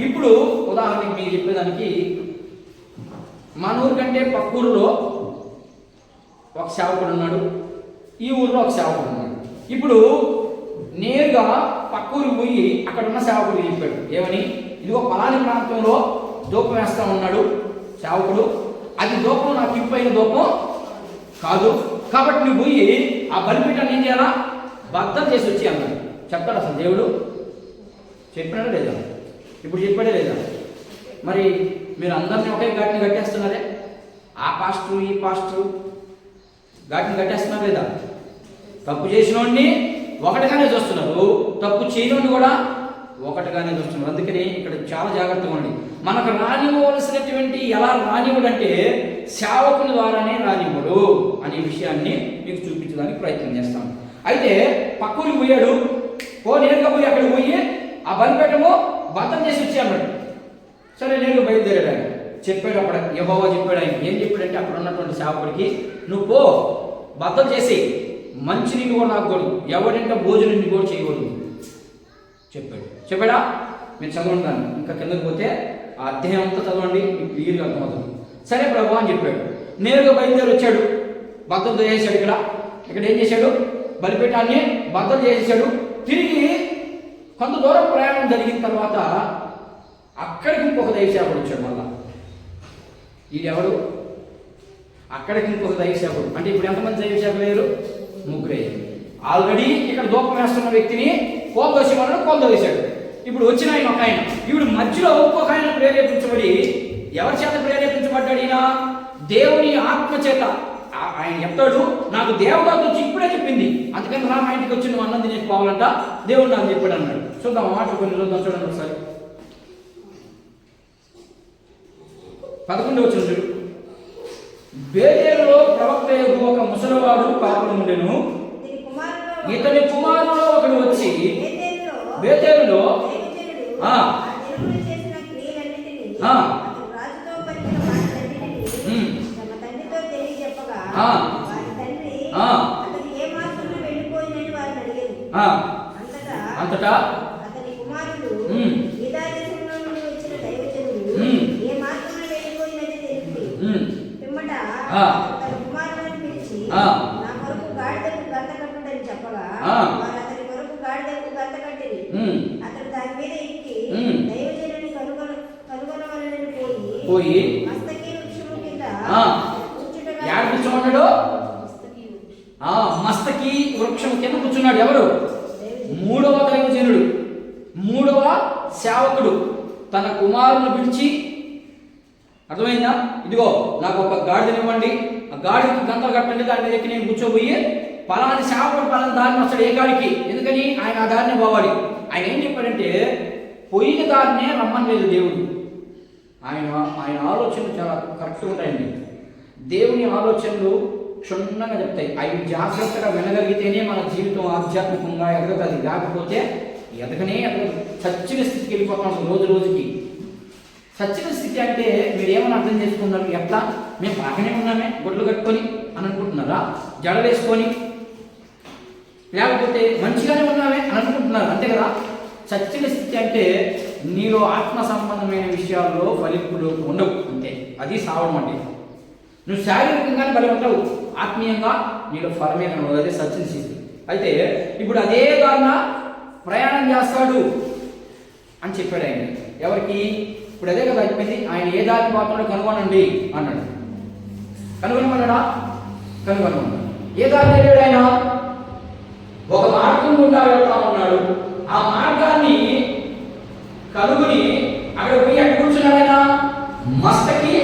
ఇప్పుడు ఉదాహరణకి మీకు చెప్పేదానికి, మన ఊరు కంటే పక్క ఊరిలో ఒక సేవకుడు ఉన్నాడు, ఈ ఊరిలో ఒక సేవకుడు ఉన్నాడు. ఇప్పుడు నేరుగా పక్క ఊరికి పోయి అక్కడ ఉన్న సేవకుడు చెప్పాడు ఏమని, ఇదిగో పలాని ప్రాంతంలో ధూపం వేస్తా ఉన్నాడు సేవకుడు, అది ధూపం నాకు ఇంపైన ధూపం కాదు, కాబట్టి నువ్వు పోయి ఆ బలిపీఠాన్ని ఏం చేయాలా? బద్దలు చేసి వచ్చి అన్నాడు. చెప్తాడు అసలు దేవుడు? చెప్పినాడా లేదా? ఇప్పుడు చెప్పాడే లేదా? మరి మీరు అందరినీ ఒకే ఘాటిని కట్టేస్తున్నారే, ఆ పాస్టర్ ఈ పాస్టర్ ఘాటిని కట్టేస్తున్నారు లేదా? తప్పు చేసిన వాడిని ఒకటిగానే చూస్తున్నారు, తప్పు చేయని కూడా ఒకటిగానే చూస్తున్నారు. అందుకని ఇక్కడ చాలా జాగ్రత్తగా ఉండి మనకు రానివ్వవలసినటువంటి ఎలా రానివ్వడు అంటే సేవకుని ద్వారానే రానివ్వడు అనే విషయాన్ని మీకు చూపించడానికి ప్రయత్నం చేస్తాను. అయితే పక్కూరికి పోయాడు, నేరుగా పోయి అక్కడికి పోయి ఆ బలిపీఠము బద్దలు చేసి వచ్చి అన్నాడు. సరే నేరుగా బయలుదేరాడు. ఆయన చెప్పాడు, అక్కడ యెహోవా చెప్పాడు. ఆయన ఏం చెప్పాడంటే అక్కడ ఉన్నటువంటి సేవకుడికి, నువ్వు పో బద్దలు చేసి మంచి నీళ్ళు కూడా నాకూడదు, ఎవరింట భోజనం కూడా చేయకూడదు చెప్పాడా? మీరు చదవండి దాన్ని, ఇంకా కిందకి పోతే ఆ అధ్యాయం అంతా చదవండి, మీకు క్లియర్గా అర్థమవుతుంది. సరే ప్రభు అని చెప్పాడు. నేరుగా బయలుదేరి వచ్చాడు, బద్దలు చేసాడు. ఇక్కడ ఏం చేశాడు? బలిపీఠాన్ని బద్దలు చేసేసాడు. తిరిగి కొంత దూరం ప్రయాణం జరిగిన తర్వాత అక్కడికి ఇంకొక దైవసేవకుడు వచ్చాడు. మళ్ళా ఈడెవడు? అక్కడికి ఇంకొక దైవసేవకుడు. అంటే ఇప్పుడు ఎంతమంది దైవసేవకులు లేరు? ముగ్గురే. ఆల్రెడీ ఇక్కడ ధూపం వేస్తున్న వ్యక్తిని కోల్దోసేవాడు వేశాడు. ఇప్పుడు వచ్చిన ఆయన ఒక ఆయన, ఇప్పుడు మధ్యలో ఇంకొక ఆయన ప్రేరేపించబడి, ఎవరి చేత ప్రేరేపించబడ్డాడు? ఈయన దేవుని ఆత్మ చేత. ఆయన చెప్తాడు, నాకు దేవదూత వచ్చి ఇప్పుడే చెప్పింది, అందుకని నా ఇంటికి వచ్చి నువ్వు అన్నం తినేసుకోవాలంట, దేవుడు నాకు చెప్పాడు అన్నాడు. చూద్దాం మాటలు కొన్ని రోజులు చూడండి ఒకసారి. 11వ వచనం చూడు. బేతేలులో ప్రవక్త ఒక ముసలివాడు కాపురం ఉండెను. ఇతని కుమారులో ఒకడు వచ్చి బేతేలులో అంతటా పోయి కూర్చోమన్నాడు. మస్తకి వృక్షం కింద కూర్చున్నాడు. ఎవరు? మూడవ దైవజనుడు, మూడవ సేవకుడు. తన కుమారుని పిలిచి, అర్థమైందా? ఇదిగో నాకు ఒక గాడిదనివ్వండి, ఆ గాడికి గంతలు కట్టండి, దాని మీద ఎక్కి నేను కూర్చోబోయి పలాని సేవకుడు పలాని దారిని వస్తాడు. ఏ గాడికి? ఎందుకని ఆయన ఆ దారిని పోవాలి. ఆయన ఏం చెప్పాడంటే పోయిన దారినే రమ్మని లేదు దేవుడు. ఆయన ఆలోచనలు చాలా కరెక్ట్గా ఉంటాయండి. దేవుని ఆలోచనలు క్షుణ్ణంగా చెప్తాయి. అవి జాగ్రత్తగా వినగలిగితేనే మన జీవితం ఆధ్యాత్మికంగా ఎదగతుంది. లేకపోతే ఎదగనే చచ్చిన స్థితికి వెళ్ళిపోతాం రోజు రోజుకి. చచ్చిన స్థితి అంటే మీరు ఏమని అర్థం చేసుకున్నారు? ఎట్లా? మేము బాగానే ఉన్నామే గొడ్లు కట్టుకొని అని అనుకుంటున్నారా? జడలేసుకొని, లేకపోతే మంచిగానే ఉన్నామే అని అనుకుంటున్నారు, అంతే కదా? చచ్చిన స్థితి అంటే నీలో ఆత్మ సంబంధమైన విషయాల్లో ఫలింపులు ఉండవు, అంతే. అది సావడం అంటే. నువ్వు శారీరకంగానే బలి ఉంటావు, ఆత్మీయంగా నీలో ఫలమే కనబడదు. అదే చచ్చిన స్థితి. అయితే ఇప్పుడు అదే దారిన ప్రయాణం చేస్తాడు అని చెప్పాడు ఆయన. ఎవరికి? ఇప్పుడు అదే కదా అయిపోయింది. ఆయన ఏ దారి పోతాడో కనుగొనండి అన్నాడు. కనుగొనమన్నాడా? కనుగొనమన్నాడు. ఏ దారి వెళ్ళాడు ఆయన? ఒక మార్గం గుండా వెళ్తా ఉన్నాడు. ఆ మార్గాన్ని కనుగొని అక్కడ పోయి అక్కడ కూర్చున్నాడు ఆయన. మస్తకి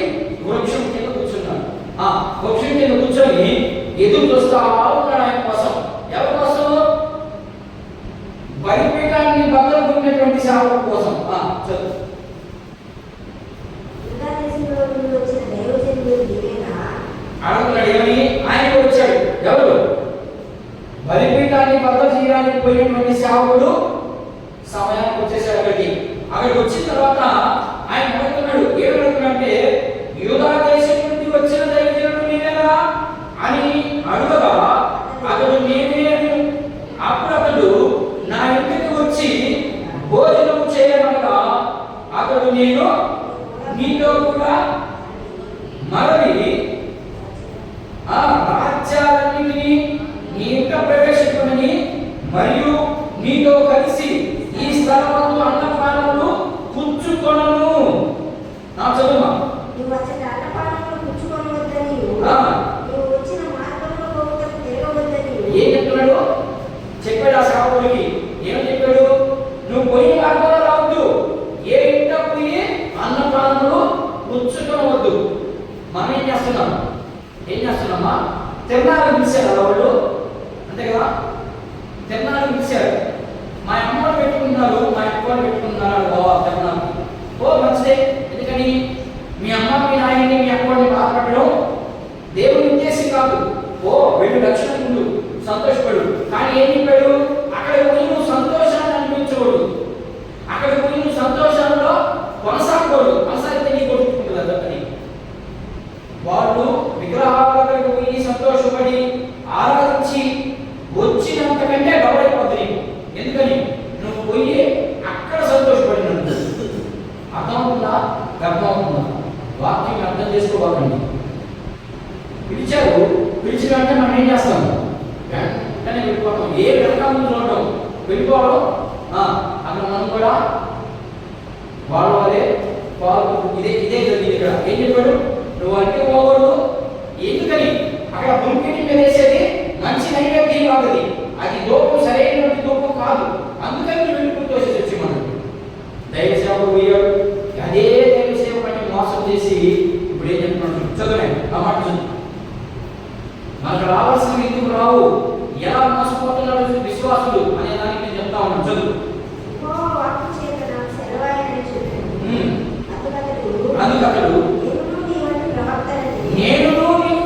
వృక్షం కింద కూర్చున్నాడు. ఆ వృక్షం కింద కూర్చొని ఎదురు చూస్తా ఉన్నాడు ఆయన కోసం. ఎవరి కోసం? బలిపీఠాన్ని బద్దలుకున్నటువంటి సేవకుల కోసం. చదువు. అడుగుతున్నాడు ఏమని? ఆయన వచ్చాడు. ఎవరు? బలిపీఠాన్ని బద్దలు చేయడానికి పోయినటువంటి సేవకుడు సమయానికి వచ్చేసాడు. అక్కడికి వచ్చిన తర్వాత ఆయన అడుగుతున్నాడు. ఏం అడుగుతున్నాడంటే యూదా దేశం నుండి వచ్చిన దైవజనుడు నీవేనా అని అడుగగా అతడు నేనే అని. అప్పుడు అతడు నా ఇంటికి వచ్చి భోజనం చేయమనగా అతడు నేను నీతో కూడా మరలి రాజ్యాలన్నింటినీ నీ ఇంట ప్రవేశించమని మరియు నీతో కలిసి ఈ స్థలమందు అన్నపానములు పుచ్చుకొనను. నా చదువు. ఏం చెప్తున్నాడు? చెప్పాడు ఆ సేవకుడికి. ఏమని చెప్పాడు? నువ్వు పోయిన మార్గంలో రావద్దు, ఏ ఇంట పోయి అన్నపానములు పుచ్చుకొనవద్దు. మనం ఏం చేస్తున్నామా? తిరణాలు పిలిచారు వాళ్ళు, అంతే కదా? తిరణాలు పిలిచారు. మా అమ్మలు పెట్టుకున్నారు, మా అక్కలు పెట్టుకున్నారు. తిరణాలు మంచిదే. ఎందుకని? మీ అమ్మ మీ నాయన్ని మీ అక్కడిని బాధపడడం దేవుని ఉద్దేశం కాదు. వెళ్ళు లక్షణం ముందు సంతోషపడు. కానీ ఏం చెప్పాడు? అక్కడ పోయి నువ్వు సంతోషాన్ని అనిపించకూడదు, అక్కడ పోయి నువ్వు సంతోషంలో కొనసాగకూడదు. కొనసాగితే నీ కొడుకుంటుంది అని. వాళ్ళు విగ్రహాల దగ్గరకు పోయి సంతోషపడి ఆరాధించి వచ్చినంతకంటే గౌరవపడదు నీకు. ఎందుకని? నువ్వు పోయి అక్కడ సంతోషపడినందు. అర్థమవుతుందా? గర్భమవుతుందా? వాక్యం అర్థం చేసుకోవాలండి. పిలిచారు, పిలిచిన వెంటనే మనం ఏం చేస్తాము? వెంటనే వెళ్ళిపోతాం. ఏ వెనకాల చూడటం వెళ్ళిపోవడం. అక్కడ మనం కూడా వాళ్ళే ఇదే జరిగింది. ఇక్కడ ఏం చెప్పాడు? నువ్వు అంటే పోకూడదు. ఎందుకని? అక్కడ బుల్పిటి మీద వేసేది మంచి నైవేద్యం కాదు, అది దూపం సరైనటువంటి దూపం కాదు. అందుకని నువ్వు వెళ్ళిపోతూ వచ్చి మనం దైవ సేవకు పోయాడు. అదే దైవ సేవకుని మోసం చేసి ఇప్పుడు ఏం చెప్తున్నాడు? చదువునే ఆ మాట చదువు. మనకు రావాల్సినవి ఎందుకు రావు, ఎలా మోసపోతున్నాడు విశ్వాసులు అనే దానికి నేను చెప్తా ఉన్నాను. చదువు. అందుకతడు నేను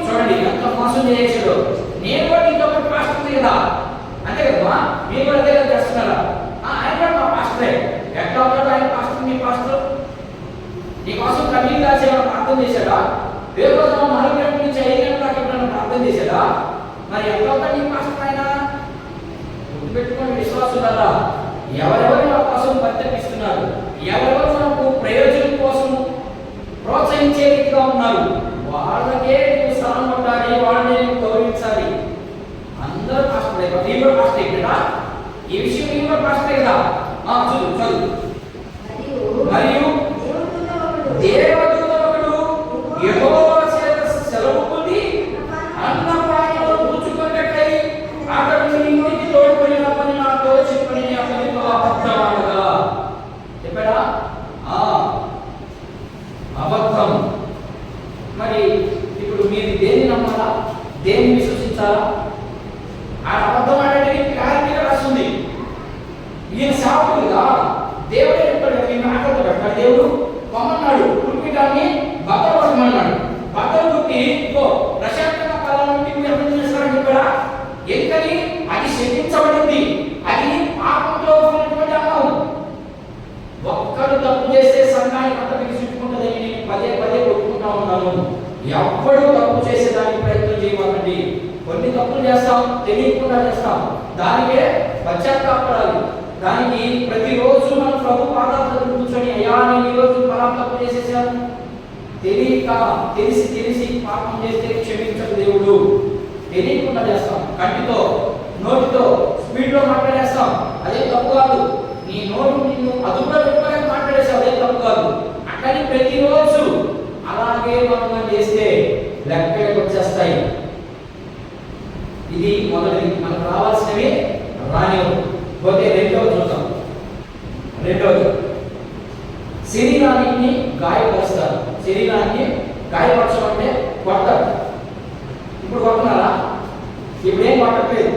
చూడండి ఎంత మోసం చేయొచ్చాడు. నేను కూడా నీతో పాటు పాస్టర్ కదా, అంతే కదమ్మా? మీరు కూడా అదే కదా చేస్తున్నారా? ఆయన కూడా మా పాస్టరే. ఎట్లా అవుతాడు ఆయన పాస్టర్? మీ పాస్టర్ నీకోసం కన్నీళ్ళు రాసేవాడు ప్రార్థన చేశాడా? రేపు రోజు 4 గంటల నుంచి 5 గంటల దాకా ఎప్పుడైనా ప్రార్థన చేశాడా? మరి ఎట్లా అవుతాడు నీ పాస్టర్? ఆయన గుర్తుపెట్టుకోండి విశ్వాసులారా, ఎవరెవరు నా కోసం ప్రత్యేకిస్తున్నారు, ఎవరెవరు నాకు ప్రయోజనం కోసం ప్రోత్సహించే రీతిగా ఉన్నారు, వాళ్ళకే నువ్వు స్థానం కొట్టాలి, వాళ్ళని నువ్వు గౌరవించాలి. అందరూ పాస్టరే. నేను కూడా పాస్టరే కదా, ఈ విషయం నేను కూడా పాస్టరే కదా. చదువు. మరియు దేవదూత ఒకడు యెహోవా చేత సెలవు పొంది అన్నపానములు పుచ్చుకొనుటకై విశ్వసించాలా? ఆ అబద్ధం అనేది క్లారిటీగా రాస్తుంది. ఈయన సేవకులుగా దేవుడే చెప్పాడు, ఈయన ఆకలితో పెట్టాడు. దేవుడు పొమ్మన్నాడు, కుడిపిటాన్ని బట్టలు కొట్టమన్నాడు. బట్టలు కొట్టి ఇగో ప్రశాంతంగా పదాలని మీరు అర్థం చేస్తారని చెప్పాడా? ఎందుకని? అది శిక్షించబడింది, అది పాపంతో ఉన్నటువంటి అన్నం. ఒక్కరు తప్పు చేస్తే సంఘాన్ని పట్టణకి చుట్టుకుంటుందని నేను పదే పదే కొట్టుకుంటా ఉన్నాను. ఎవ్వడు తప్పు చేసేదానికి ప్రయత్నం చేయమండి. కొన్ని తప్పులు చేస్తాం, తెలియకుండా చేస్తాం, దానికే పశ్చాత్తాపడాలి. దానికి ప్రతిరోజు మనం ప్రభు పాదాల దగ్గర కూర్చొని, అయ్యా నేను ఈరోజు ఫలానా తప్పు చేసేసాను, తెలియక తెలిసి పాపం చేస్తే క్షమించడు దేవుడు. తెలియకుండా చేస్తాం, కంటితో నోటితో స్పీడ్లో మాట్లాడేస్తాం, అదే తప్పు కాదు. నీ నోటు నిన్ను అదుపులో పెట్టుకోలేక మాట్లాడేస్తావు, అదే తప్పు కాదు. అక్కడి ప్రతిరోజు అలాగే మనం చేస్తే లెక్కలకు వచ్చేస్తాయి. ఇది మొదటిది, మనకు రావాల్సినవి రానివ్వు. పోతే రెండవది చూద్దాం. రెండవది, శరీరాన్ని గాయపరుస్తారు. శరీరాన్ని గాయపరచడం అంటే కొడతారు. ఇప్పుడు కొడుతున్నారా? ఇప్పుడు ఏం కొట్టట్లేదు.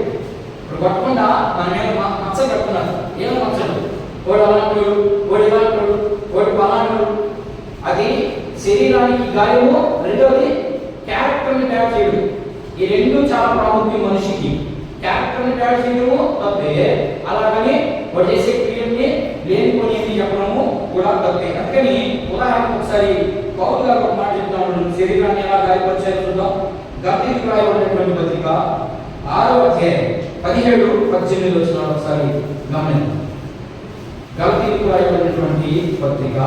ఇప్పుడు కొట్టకుండా మన మీద మచ్చలు కట్టుకున్నారు. ఏమో మచ్చలు, ఓడి అలాంటి ఓడి ఇలాంటి ఓడి పలాంటి. అది శరీరానికి గాయము. రెండవది క్యారెక్టర్ని తయారు చేయడం. ఈ రెండు చాలా ప్రాముఖ్యం మనిషికి. క్యారెక్టర్ని తయారు చేయడము తప్పే, అలాగని వాడు చేసే క్రియల్ని లేనిపోని చెప్పడము కూడా తప్పే. అందుకని ఉదాహరణకు ఒకసారి పౌలు గారు ఒక మాట చెప్తా ఉంటాడు, శరీరాన్ని ఎలా గాయపరిచారో చూద్దాం. గలతీయులకు రాయబడినటువంటి పత్రిక 6వ అధ్యాయం 17-18 వచనాలు ఒకసారి గమనించండి. గలతీయులకు రాయబడినటువంటి పత్రిక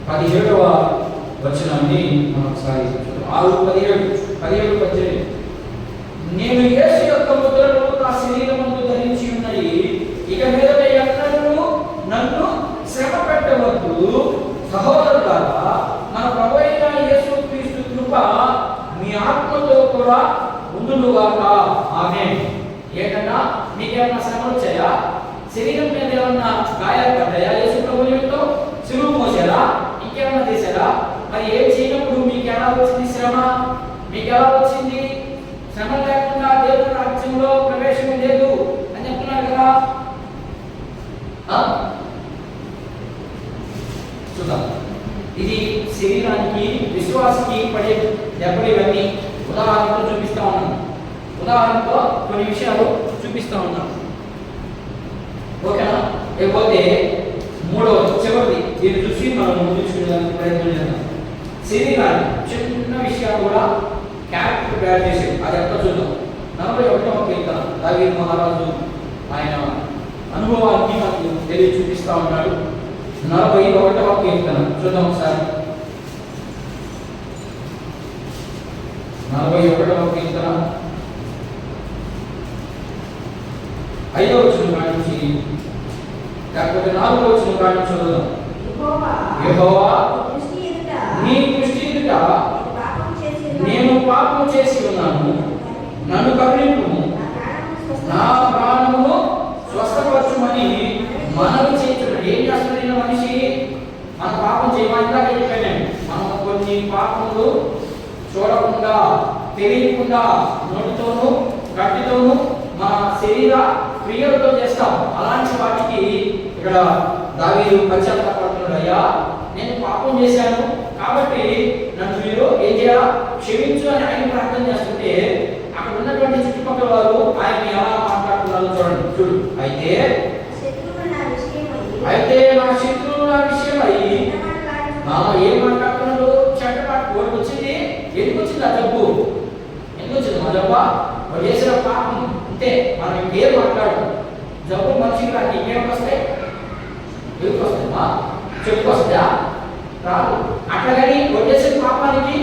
17వ వచనాన్ని మనం ఒకసారి చూద్దాం. 6:17-18. నేను యేసు యొక్క ముద్రలు నా శరీరమందు ధరించి ఉన్నాయి, ఇక మీదట ఎన్నడూ నన్ను శ్రమ పెట్టవద్దు. సహోదరులారా, మన ప్రభువైన యేసుక్రీస్తు కృప మీ ఆత్మతో కూడా ఉండునుగాక. ఆమేన్. ఏంటన్నా, మీకేమన్నా శ్రమలు వచ్చాయా? శరీరం మీద ఏమన్నా గాయాలు పడ్డాయా? యేసు ప్రభు నిమిత్తం సిలువ మోసారా? ఇంకేమన్నా చేశారా? మరి ఏం చేయనప్పుడు మీకు ఎలా వచ్చింది శ్రమ? మీకు ఎలా వచ్చింది? శ్రమ లేకుండా దేవుని రాజ్యంలో ప్రవేశం లేదు అని చెప్తున్నారు కదా. చూద్దాం. ఇది శరీరానికి విశ్వాసకి పడే దెబ్బలు. ఇవన్నీ ఉదాహరణతో చూపిస్తా ఉన్నాను. ఉదాహరణతో కొన్ని విషయాలు చూపిస్తా ఉన్నాను. ఓకేనా? లేకపోతే మూడవ చివరిది, దీన్ని చూసి మనం ముందుకు ప్రయత్నం చేద్దాం. శరీరాన్ని చిన్న విషయాలు కూడా క్యారెక్టర్ తయారు చేసేది. అది ఎక్కడ చూద్దాం. 41వ కీర్తన, దావీదు మహారాజు ఆయన అనుభవాన్ని మనకు తెలియ చూపిస్తా ఉన్నాడు. 41వ కీర్తన చూద్దాం ఒకసారి. 41వ కీర్తన 5వ వచనం కాడి నుంచి లేకపోతే 4వ వచనం కాడి నుంచి చదువుదాం. యెహోవా నీ దృష్టి ఎదుట నేను పాపం చేసి ఉన్నాను, నన్ను కరుణింపుము, నా ప్రాణమును స్వస్థపరచుమని మనవి చేయుచున్నాడు. ఏం చేస్తున్న మనిషి? మన పాపం చేయమంటే చెప్పాను. మనం కొన్ని పాపములు చూడకుండా, తెలియకుండా నోటితోనూ కంటితోనూ మన శరీర క్రియలతో చేస్తాం. అలాంటి వాటికి ఇక్కడ దావీదు పశ్చాత్తాపడుతున్నాడు. అయ్యా, నేను పాపం చేశాను కాబట్టి నన్ను మీరు ఏం చేయాలా? క్షమించు అని ఆయన ప్రార్థన చేస్తుంటే అక్కడ ఉన్నటువంటి చుట్టుపక్కల వారు ఆయన ఎలా మాట్లాడుతున్నారో చూడండి. చూడు, అయితే నా శత్రువు నా విషయమై ఏం మాట్లాడుతున్నాడు? చెడ్డ మాట. వాడికి వచ్చింది, ఎందుకు వచ్చింది ఆ జబ్బు? ఎందుకు వచ్చింది మా జబ్బా? వాడు చేసిన పాపం అంతే. మనం ఇంకేం మాట్లాడు. జబ్బు మనిషికి రాదు. ఇంకేం వస్తాయి? ఎందుకు వస్తాయమ్మా? చెప్పుకొస్తా రాదు. అట్లాగని వచ్చేసిన పాపానికి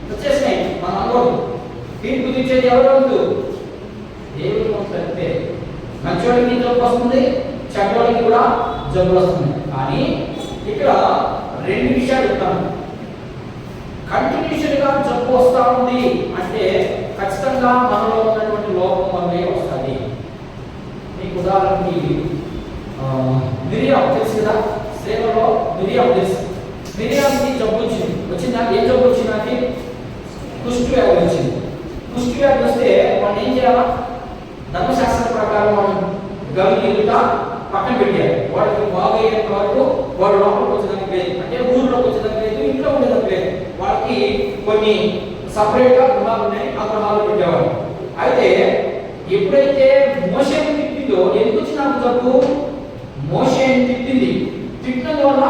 వచ్చేసినాయి మనం అనుకోడు. తీర్పు తీర్చేది ఎవరు వంతు? దేవుడు వంతు. అంతే. మంచివాడికి జబ్బు వస్తుంది, చెడ్డవాడికి కూడా జబ్బులు వస్తుంది. కానీ ఇక్కడ రెండు విషయాలు చెప్తాను. కంటిన్యూషన్ గా జబ్బు వస్తా ఉంది అంటే ఖచ్చితంగా మనలో ఉన్నటువంటి లోపం వల్లే వస్తుంది. మీకు ఉదాహరణకి మిరియాం తెలుసు కదా, సేవలో మిరియాం తెలుసు. మిరియానికి జబ్బు వచ్చింది. వచ్చిందా? ఏం జబ్బు వచ్చింది? కుష్టు వ్యాధి వచ్చింది. కుష్టి వ్యాధి వస్తే వాడిని ఏం చేయాలా? ధర్మశాస్త్రం ప్రకారం వాడు గవి ఎదుట పక్కన పెట్టారు. వాడికి బాగయ్యేంత వరకు వాడు లోపలికి వచ్చేదానికి లేదు, అంటే ఊరిలోకి వచ్చేదానికి లేదు, ఇంట్లో ఉండేదానికి లేదు. వాళ్ళకి కొన్ని సపరేట్గా గృహాలు ఉన్నాయి, ఆ గృహాలు పెట్టేవాడు. అయితే ఎప్పుడైతే మోషేని తిట్టిందో, ఎందుకు వచ్చి నాకు జబ్బు? మోషేని తిట్టింది, తిట్టిన వల్ల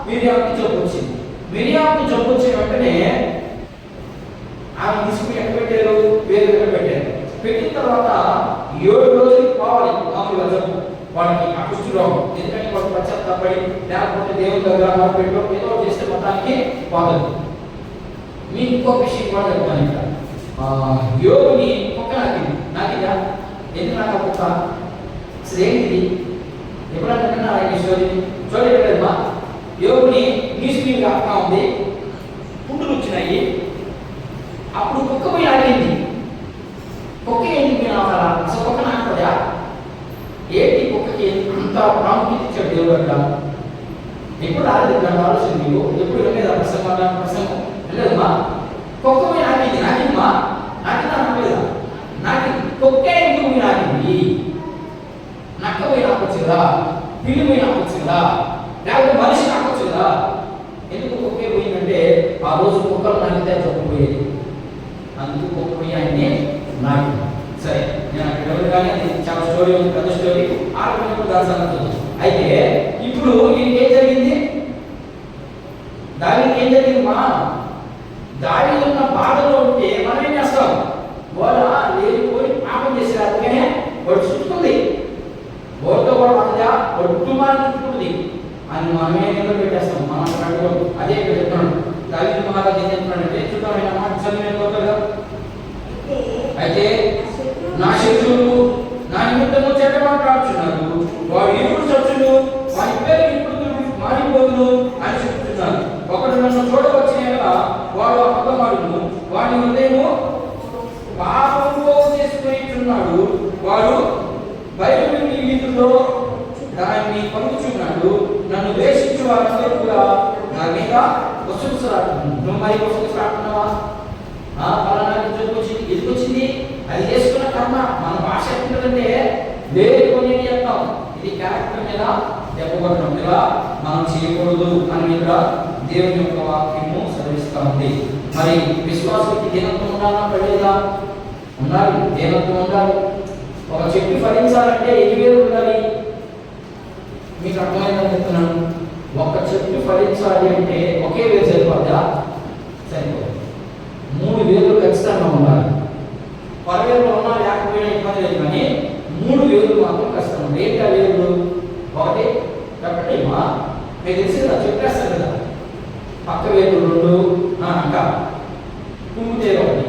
మిరియాముకి జబ్బు వచ్చింది. మిరియాముకి జబ్బు వచ్చిన వెంటనే ఆమె తీసుకుని ఎక్కడ పెట్టారు? వేరే దగ్గర పెట్టారు. పెట్టిన తర్వాత 7 రోజులకి పోవాలి మామూలుగా జబ్బు వాళ్ళకి, ఆ కుష్టి రోగం. ఎందుకంటే వాళ్ళు పశ్చాత్తాపడి లేకపోతే దేవుని దగ్గర పెట్టో ఏదో చేస్తే మొత్తానికి పోతుంది. మీకు ఇంకో విషయం కూడా చెప్తాను. ఇక్కడ యోగుని కుక్క నాకిదా ఎందుకు నాకు కుక్క అసలు ఏంటిది? ఎప్పుడన్నా ఆయన చూడలేదమ్మా. యోగుని నీసు కాకుండా ఉంది, పుండులు వచ్చినాయి. అప్పుడు కుక్క పోయి ఆడింది. కుక్క ఏంటి మీరు ఆడాలా? అసలు కుక్క నాకుదా? ఏంటి కుక్కకి అంత ప్రాముఖ్యత ఇచ్చాడు దేవుడు అక్కడ? ఎప్పుడు ఆడలేదు దాని ఆలోచన మీరు ఎప్పుడు వెళ్ళలేదా? ప్రసంగం వెళ్ళలేదమ్మా. కుక్క పోయి నాకింది, నాకిందమ్మా, నాకిందా అనలేదా? నాకు కుక్కే ఎందుకు పోయి నాకింది? నక్క పోయి నాకొచ్చు కదా, పిల్లి పోయి నాకొచ్చు కదా, లేకపోతే మనిషి నాకొచ్చు కదా. ఎందుకు కుక్కే పోయిందంటే ఆ రోజు కుక్కలు నాకితే తప్పిపోయేది, అందుకు కుక్క పోయి ఆయన్ని నాకు. సరే, నేను అక్కడ వెళ్ళదు కానీ అది చాలా స్టోరీ ఉంది, పెద్ద స్టోరీ. ఆడుకున్నప్పుడు దాని సంగతి. అయితే ఇప్పుడు ఈయనకి ఏం జరిగింది? దానికి ఏం జరిగింది? మా దాడి ఉన్న బాధలో ఉంటే మనం ఏం చేస్తాం? వాళ్ళ లేనిపోయి పాపం చేసి అందుకనే వాడు చుట్టుకుంది, వాడితో కూడా పడదా, కుటుంబాన్ని చుట్టుకుంటుంది అని మనమే ఎందుకు పెట్టేస్తాం. మనం అక్కడ అదే ఇక్కడ చెప్తున్నాడు. దావీదు మహారాజు ఏం చెప్తున్నాడంటే, చూద్దాం మాట చదివిన. అయితే నా శత్రువులు నా నిమిత్తము చెడ్డ మాట్లాడుతున్నారు, వాడు ఎప్పుడు చచ్చును, వాడి పేరు ఇప్పుడు మారిపోదును అని చెప్తున్నారు. ఒకడు నన్ను చూడవచ్చిన వాడు అబద్ధమాడును, వాడి హృదయము పాపంలో చేసుకున్నాడు, వాడు బయలు వీధుల్లో దాన్ని పలుకుచున్నాడు. నన్ను ద్వేషించు వారందరూ కూడా నా మీద వసూలుసాడుతున్నాను. నువ్వు మరి వసూలుసాడుతున్నావా? పలానాకి చదువుకొచ్చింది, ఎదుకొచ్చింది, అది చేసుకున్న కర్మ. మన భాష ఎట్లుంటుందంటే లేని చెప్తాం. ఇది క్యారెక్టర్ మీద దెబ్బకొట్టడం, ఇలా మనం చేయకూడదు అని ఇక్కడ దేవుని యొక్క వాక్యము సెలవిస్తూ ఉంది. మరి విశ్వాసానికి దీనత్వం ఉండాలా పడేదా? ఉండాలి, దీనత్వం ఉండాలి. ఒక చెట్టు ఫలించాలంటే ఎన్ని వేలు ఉండాలి? మీకు అర్థమైందని చెప్తున్నాను. ఒక చెట్టు ఫలించాలి అంటే ఒకే వేలు సరిపోద్దా? సరిపోదు. 3 వేలు ఖచ్చితంగా ఉండాలి. 10 వేలు ఉన్నా లేకపోయినా ఇబ్బంది లేదు, కానీ 3 వేలు మాత్రం ఖచ్చితంగా ఉంది. ఏంటి ఆ వేలు? ఒకటి చెప్పండి మా, మీకు తెలిసి కదా, చెప్పేస్తారు కదా. పక్క వేలు 2, ఇంకా కుమ్మితే 1,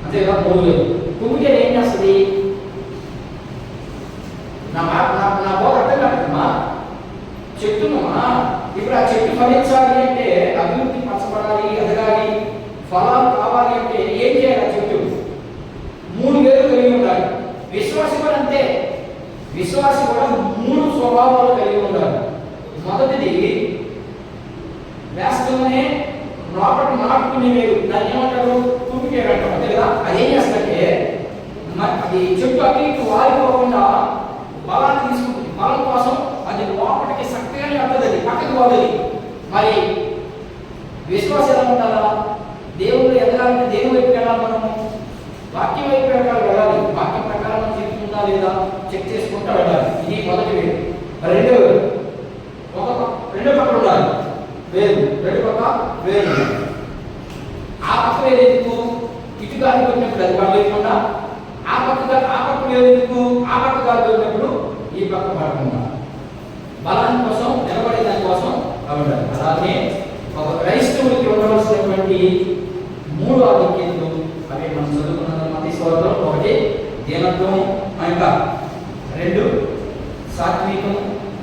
అంతేగా 3 వేలు. కుమ్మితే ఏం చేస్తుంది? నా బోధ అర్థం కాదమ్మా, చెప్తున్నామా. ఇప్పుడు ఆ చెట్టు ఫలించాలి అంటే, అభివృద్ధి పరచబడాలి, ఎదగాలి, ఫలాలు కావాలి అంటే ఏం చేయాలి? ఆ చెట్టు 3 వేలు కలిగి ఉండాలి. విశ్వాసి కూడా అంతే. విశ్వాసి కూడా 3 స్వభావాలు కలిగి ఉండాలి. మొదటిది వేస్తూనే లోపల నాటుకునే వేరు, దాన్ని ఏమంటారు? తుమ్మికేడు అంటారు, అంతే కదా. అదేం చేస్తుందంటే అది చెట్టు అటు ఇటు వారిపోకుండా బలాన్ని తీసుకుంటుంది. బలం కోసం అది లోపలికి చక్కగా వెళ్తుంది, అది పక్కకి పోతుంది. మరి విశ్వాసం ఎలా ఉండాలా? దేవుడు ఎదగాలంటే దేవుని వైపు వెళ్ళాలి, మనము వాక్యం వైపు వెళ్ళాలి. వాక్యం ప్రకారం మనం చెప్తుందా లేదా చెక్ చేసుకుంటూ వెళ్ళాలి. ఇది మొదటి వేరు. రెండో పక్కన ఉండాలి వేరు, రెండు పక్క వేరు. ఆ పక్క వేరు ఎందుకు? ఇటు గాలి వచ్చినప్పుడు అది పడలేకుండా, ఆ పక్క వేరు ఎందుకు? ఆ పక్క గాలి వచ్చినప్పుడు ఈ పక్క పడకుండా బలాన్ని కోసం, నిలబడే దానికోసం ఉండాలి. అలాగే ఒక క్రైస్తవుడికి ఉండవలసినటువంటి 3 ఆధిక్యతలు అవి మనం చదువుకున్న మత్తయి సువార్తలో. 1 దీనత్వం, ఇంకా 2 సాత్వికం,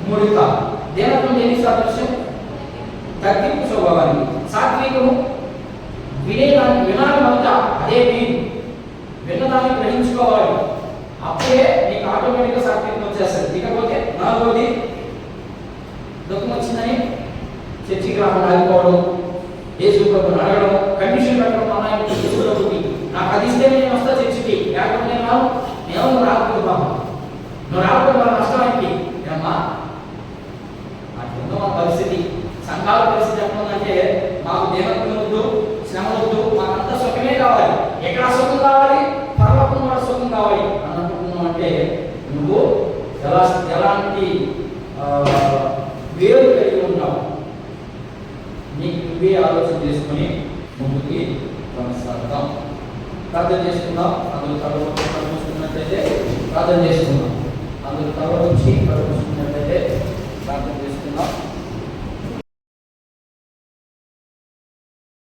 3 దీనత్వం దేనికి సాదృశ్యం? తగ్గింపు స్వభావానికి. సాత్వికము వినాలంతా అదే మీరు విన్నదాన్ని గ్రహించుకోవాలి, అప్పుడే మీకు ఆటోమేటిక్గా సాత్వికం వచ్చేస్తుంది. ఇకపోతే 4వది దుఃఖం వచ్చిందని చర్చికి రాకుండా ఆగిపోవడం, యేసు ప్రభువుని అడగడం, కండిషన్ పెట్టడం, అన్న యేసు ప్రభువుకి నాకు అది ఇస్తే నేను వస్తా చర్చికి, లేకపోతే నేను నువ్వు రాకూడదు బాబు, నువ్వు రాకూడదు మన నష్టమైంది ఏమ్మా. అట్లుందో మన పరిస్థితి. సంఘాల పరిస్థితి ఎట్లుందంటే మాకు దేవత్వం వద్దు, శ్రమ వద్దు, మాకంతా సుఖమే కావాలి. ఎక్కడ సుఖం కావాలి? పరలోకం కూడా సుఖం కావాలి అనుకుంటున్నావు అంటే నువ్వు ఎలాంటి వేరు కలిగి ఉంటావు? నీకు నువ్వే ఆలోచన చేసుకుని ముందుకి కొనసాగుతాం. ప్రార్థన చేసుకుందాం. అందులో చూసుకున్నట్లయితే ప్రార్థన చేసుకుందాం. అందులో తల వచ్చి చూసుకున్నట్లయితే ప్రార్థన